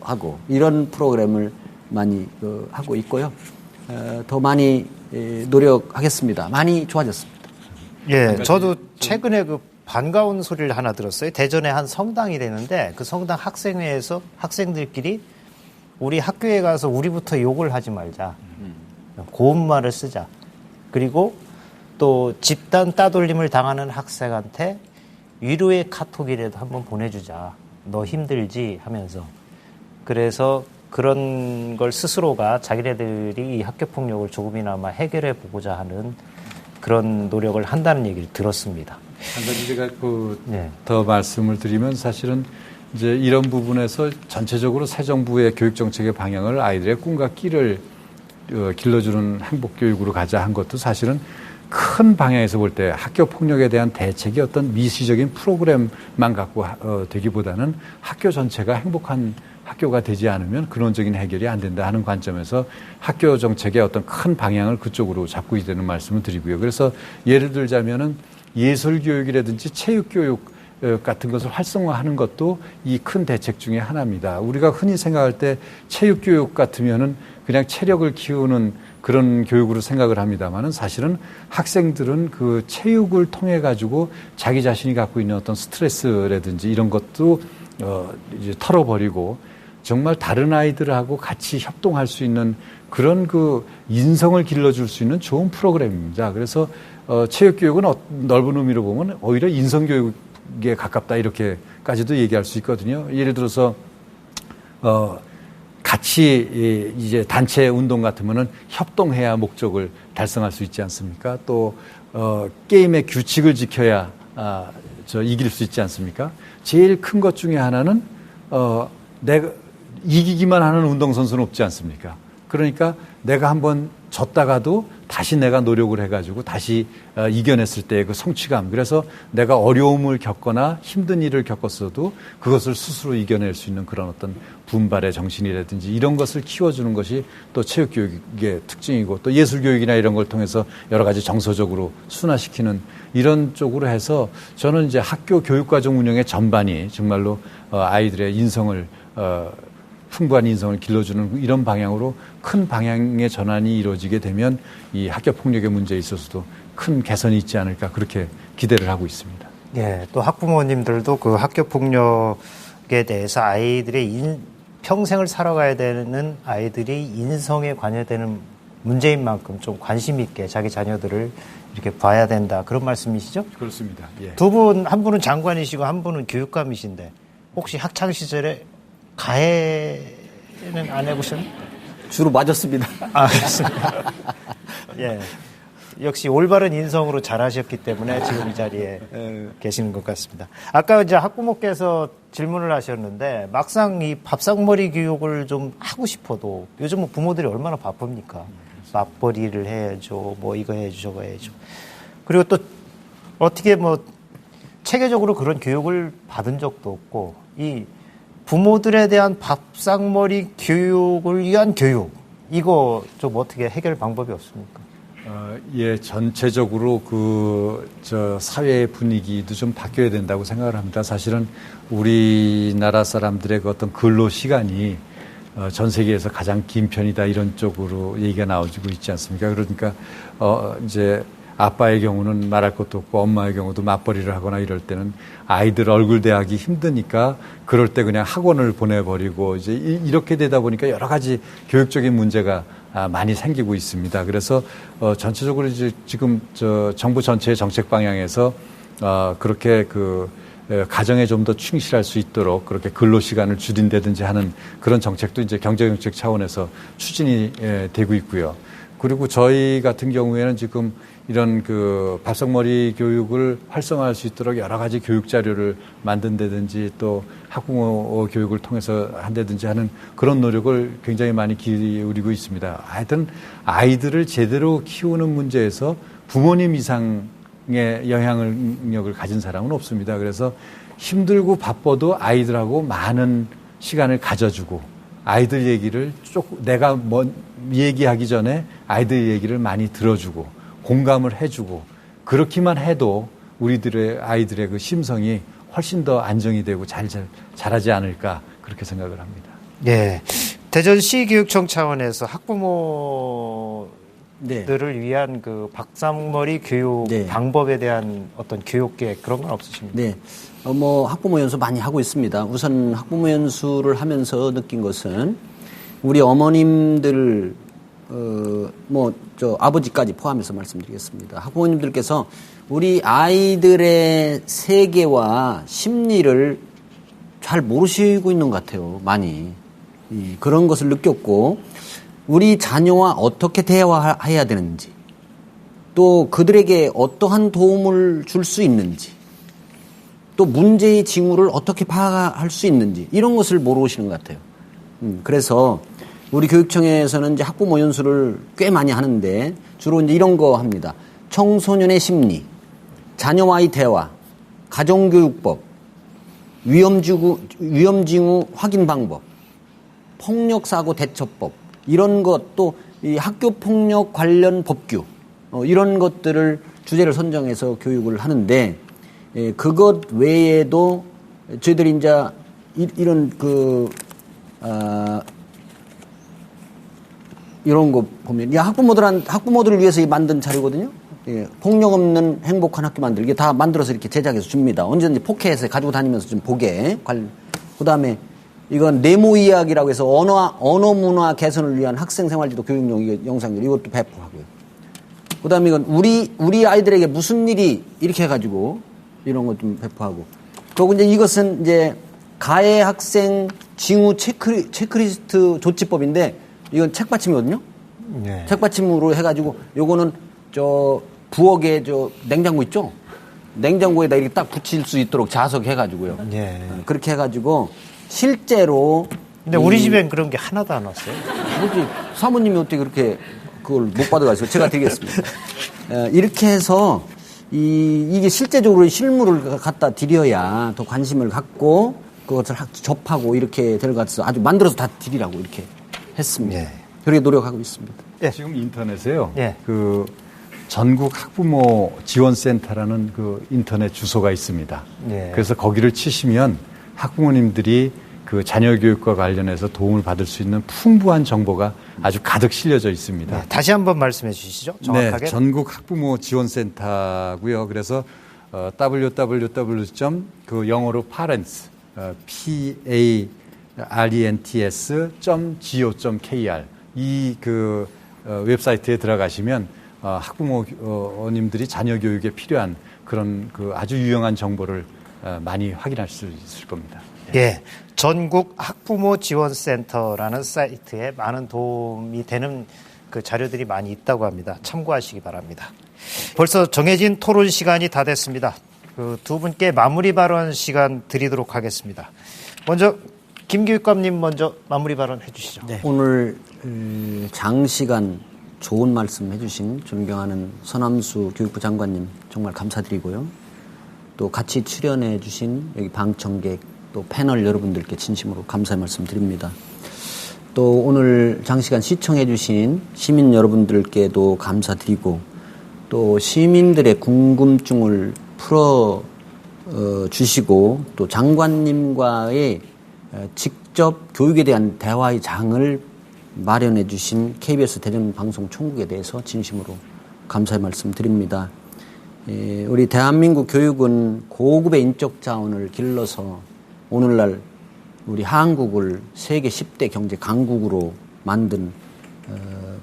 하고 이런 프로그램을 많이 하고 있고요. 더 많이 노력하겠습니다. 많이 좋아졌습니다. 예, 저도 최근에 반가운 소리를 하나 들었어요. 대전에 한 성당이 되는데 그 성당 학생회에서 학생들끼리 우리 학교에 가서 우리부터 욕을 하지 말자. 고운 말을 쓰자. 그리고 또 집단 따돌림을 당하는 학생한테 위로의 카톡이라도 한번 보내주자. 너 힘들지? 하면서. 그래서 그런 걸 스스로가 자기네들이 이 학교폭력을 조금이나마 해결해 보고자 하는 그런 노력을 한다는 얘기를 들었습니다. 한 가지 제가 더 말씀을 드리면 사실은 이제 이런 부분에서 전체적으로 새 정부의 교육 정책의 방향을 아이들의 꿈과 끼를 길러주는 행복 교육으로 가자 한 것도 사실은 큰 방향에서 볼 때 학교 폭력에 대한 대책이 어떤 미시적인 프로그램만 갖고 되기보다는 학교 전체가 행복한 학교가 되지 않으면 근원적인 해결이 안 된다 하는 관점에서 학교 정책의 어떤 큰 방향을 그쪽으로 잡고 있다는 말씀을 드리고요. 그래서 예를 들자면은 예술교육이라든지 체육교육 같은 것을 활성화하는 것도 이 큰 대책 중에 하나입니다. 우리가 흔히 생각할 때 체육교육 같으면은 그냥 체력을 키우는 그런 교육으로 생각을 합니다만은 사실은 학생들은 그 체육을 통해 가지고 자기 자신이 갖고 있는 어떤 스트레스라든지 이런 것도 이제 털어버리고 정말 다른 아이들하고 같이 협동할 수 있는 그런 그 인성을 길러줄 수 있는 좋은 프로그램입니다. 그래서 체육교육은 넓은 의미로 보면 오히려 인성교육에 가깝다 이렇게까지도 얘기할 수 있거든요. 예를 들어서 같이 이제 단체 운동 같으면은 협동해야 목적을 달성할 수 있지 않습니까? 또 게임의 규칙을 지켜야 이길 수 있지 않습니까? 제일 큰 것 중에 하나는 내가 이기기만 하는 운동선수는 없지 않습니까? 그러니까 내가 한번 졌다가도 다시 내가 노력을 해가지고 다시 이겨냈을 때의 그 성취감. 그래서 내가 어려움을 겪거나 힘든 일을 겪었어도 그것을 스스로 이겨낼 수 있는 그런 어떤 분발의 정신이라든지 이런 것을 키워주는 것이 또 체육교육의 특징이고 또 예술교육이나 이런 걸 통해서 여러 가지 정서적으로 순화시키는 이런 쪽으로 해서 저는 이제 학교 교육과정 운영의 전반이 정말로 아이들의 인성을 풍부한 인성을 길러주는 이런 방향으로 큰 방향의 전환이 이루어지게 되면 이 학교 폭력의 문제에 있어서도 큰 개선이 있지 않을까 그렇게 기대를 하고 있습니다. 예, 또 학부모님들도 그 학교 폭력에 대해서 아이들의 평생을 살아가야 되는 아이들이 인성에 관여되는 문제인 만큼 좀 관심 있게 자기 자녀들을 이렇게 봐야 된다 그런 말씀이시죠? 그렇습니다. 예. 두 분, 한 분은 장관이시고 한 분은 교육감이신데 혹시 학창 시절에 가해는 안 해보셨나요? 주로 맞았습니다. 아, 그렇습니다. 예. 역시 올바른 인성으로 잘하셨기 때문에 지금 이 자리에 계시는 것 같습니다. 아까 이제 학부모께서 질문을 하셨는데 막상 이 밥상머리 교육을 좀 하고 싶어도 요즘은 부모들이 얼마나 바쁩니까? 맞벌이를 해야죠. 뭐 이거 해야죠. 저거 해야죠. 그리고 또 어떻게 뭐 체계적으로 그런 교육을 받은 적도 없고 이 부모들에 대한 밥상머리 교육을 위한 교육 이거 좀 어떻게 해결 방법이 없습니까? 예, 전체적으로 사회의 분위기도 좀 바뀌어야 된다고 생각을 합니다. 사실은 우리나라 사람들의 그 어떤 근로 시간이 전 세계에서 가장 긴 편이다 이런 쪽으로 얘기가 나오고 있지 않습니까? 그러니까 이제 아빠의 경우는 말할 것도 없고 엄마의 경우도 맞벌이를 하거나 이럴 때는 아이들 얼굴 대하기 힘드니까 그럴 때 그냥 학원을 보내버리고 이제 이렇게 되다 보니까 여러 가지 교육적인 문제가 많이 생기고 있습니다. 그래서 전체적으로 이제 지금 정부 전체의 정책 방향에서 그렇게 가정에 좀 더 충실할 수 있도록 그렇게 근로 시간을 줄인다든지 하는 그런 정책도 이제 경제정책 차원에서 추진이 되고 있고요. 그리고 저희 같은 경우에는 지금 이런 밥상머리 교육을 활성화할 수 있도록 여러 가지 교육 자료를 만든다든지 또 학부모 교육을 통해서 한다든지 하는 그런 노력을 굉장히 많이 기울이고 있습니다. 하여튼 아이들을 제대로 키우는 문제에서 부모님 이상의 영향력을 가진 사람은 없습니다. 그래서 힘들고 바빠도 아이들하고 많은 시간을 가져주고 아이들 얘기를 내가 얘기하기 전에 아이들 얘기를 많이 들어주고 공감을 해주고 그렇기만 해도 우리들의 아이들의 그 심성이 훨씬 더 안정이 되고 잘하지 않을까 그렇게 생각을 합니다. 네, 대전시 교육청 차원에서 학부모들을 위한 그 밥상머리 교육 방법에 대한 어떤 교육 계획 그런 건 없으십니까? 네, 학부모 연수 많이 하고 있습니다. 우선 학부모 연수를 하면서 느낀 것은 우리 어머님들 아버지까지 포함해서 말씀드리겠습니다. 학부모님들께서 우리 아이들의 세계와 심리를 잘 모르시고 있는 것 같아요. 많이. 그런 것을 느꼈고 우리 자녀와 어떻게 대화해야 되는지 또 그들에게 어떠한 도움을 줄 수 있는지 또 문제의 징후를 어떻게 파악할 수 있는지 이런 것을 모르시는 것 같아요. 그래서 우리 교육청에서는 이제 학부모 연수를 꽤 많이 하는데 주로 이제 이런 거 합니다. 청소년의 심리, 자녀와의 대화, 가정교육법, 위험징후 확인 방법, 폭력사고 대처법 이런 것도 이 학교폭력 관련 법규 이런 것들을 주제를 선정해서 교육을 하는데 그것 외에도 저희들이 이제 이런 이런 거 보면 학부모들을 위해서 만든 자료거든요. 예, 폭력 없는 행복한 학교 만들기 다 만들어서 이렇게 제작해서 줍니다. 언제든지 포켓에 가지고 다니면서 좀 보게. 그다음에 이건 네모 이야기라고 해서 언어 문화 개선을 위한 학생 생활지도 교육용 영상들 이것도 배포하고요. 그다음에 이건 우리 아이들에게 무슨 일이 이렇게 해가지고 이런 것 좀 배포하고. 그리고 이제 이것은 이제 가해 학생 징후 체크리스트 조치법인데 이건 책받침이거든요. 네. 책받침으로 해가지고 요거는 부엌에 냉장고 있죠? 냉장고에다 이렇게 딱 붙일 수 있도록 자석해가지고요. 네. 그렇게 해가지고 실제로. 근데 우리 집엔 그런 게 하나도 안 왔어요. 뭐지? 사모님이 어떻게 그렇게 그걸 못 받아가지고 제가 드리겠습니다. 이렇게 해서 이게 실제적으로 실물을 갖다 드려야 더 관심을 갖고 그것을 접하고 이렇게 들어가서 아주 만들어서 다 드리라고 이렇게 했습니다. 네. 그렇게 노력하고 있습니다. 네. 지금 인터넷에요. 네. 전국 학부모 지원센터라는 인터넷 주소가 있습니다. 네. 그래서 거기를 치시면 학부모님들이 자녀 교육과 관련해서 도움을 받을 수 있는 풍부한 정보가 아주 가득 실려져 있습니다. 네. 다시 한번 말씀해 주시죠. 정확하게. 네, 전국 학부모 지원센터고요. 그래서 www.영어로 parents parents.go.kr 이 웹사이트에 들어가시면 학부모님들이 자녀 교육에 필요한 그런 아주 유용한 정보를 많이 확인할 수 있을 겁니다. 예, 전국 학부모 지원센터라는 사이트에 많은 도움이 되는 자료들이 많이 있다고 합니다. 참고하시기 바랍니다. 벌써 정해진 토론 시간이 다 됐습니다. 두 분께 마무리 발언 시간 드리도록 하겠습니다. 먼저 김교육감님 먼저 마무리 발언 해주시죠. 네. 오늘 장시간 좋은 말씀 해주신 존경하는 서남수 교육부 장관님 정말 감사드리고요. 또 같이 출연해 주신 여기 방청객 또 패널 여러분들께 진심으로 감사의 말씀 드립니다. 또 오늘 장시간 시청해 주신 시민 여러분들께도 감사드리고 또 시민들의 궁금증을 풀어 주시고 또 장관님과의 직접 교육에 대한 대화의 장을 마련해 주신 KBS 대전방송총국에 대해서 진심으로 감사의 말씀 드립니다. 우리 대한민국 교육은 고급의 인적 자원을 길러서 오늘날 우리 한국을 세계 10대 경제 강국으로 만든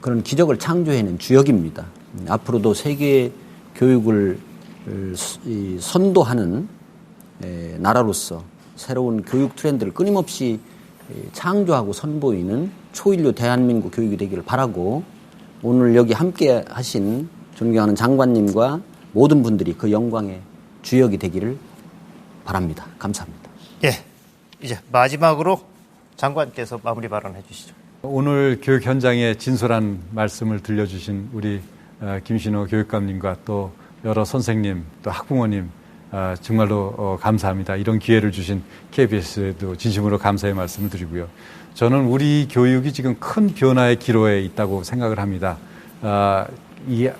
그런 기적을 창조해낸 주역입니다. 앞으로도 세계 교육을 선도하는 나라로서 새로운 교육 트렌드를 끊임없이 창조하고 선보이는 초인류 대한민국 교육이 되기를 바라고 오늘 여기 함께 하신 존경하는 장관님과 모든 분들이 그 영광의 주역이 되기를 바랍니다. 감사합니다. 예, 이제 마지막으로 장관께서 마무리 발언해 주시죠. 오늘 교육 현장에 진솔한 말씀을 들려주신 우리 김신호 교육감님과 또 여러 선생님 또 학부모님 정말로 감사합니다. 이런 기회를 주신 KBS에도 진심으로 감사의 말씀을 드리고요. 저는 우리 교육이 지금 큰 변화의 기로에 있다고 생각을 합니다.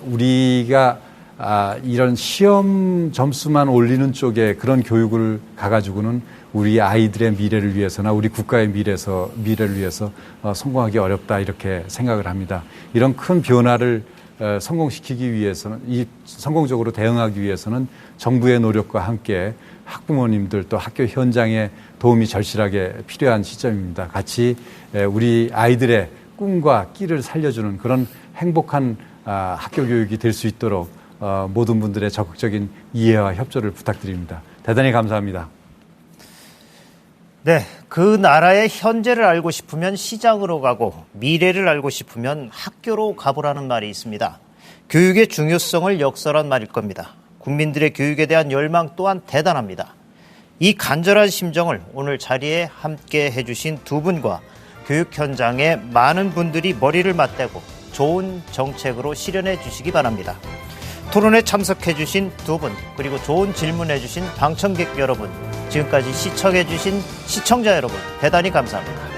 우리가 이런 시험 점수만 올리는 쪽에 그런 교육을 가가지고는 우리 아이들의 미래를 위해서나 우리 국가의 미래를 위해서 성공하기 어렵다 이렇게 생각을 합니다. 이런 큰 변화를 성공시키기 위해서는 성공적으로 대응하기 위해서는 정부의 노력과 함께 학부모님들 또 학교 현장에 도움이 절실하게 필요한 시점입니다. 같이 우리 아이들의 꿈과 끼를 살려주는 그런 행복한 학교 교육이 될 수 있도록 모든 분들의 적극적인 이해와 협조를 부탁드립니다. 대단히 감사합니다. 네, 그 나라의 현재를 알고 싶으면 시장으로 가고 미래를 알고 싶으면 학교로 가보라는 말이 있습니다. 교육의 중요성을 역설한 말일 겁니다. 국민들의 교육에 대한 열망 또한 대단합니다. 이 간절한 심정을 오늘 자리에 함께 해주신 두 분과 교육 현장에 많은 분들이 머리를 맞대고 좋은 정책으로 실현해 주시기 바랍니다. 토론에 참석해 주신 두 분 그리고 좋은 질문해 주신 방청객 여러분 지금까지 시청해 주신 시청자 여러분 대단히 감사합니다.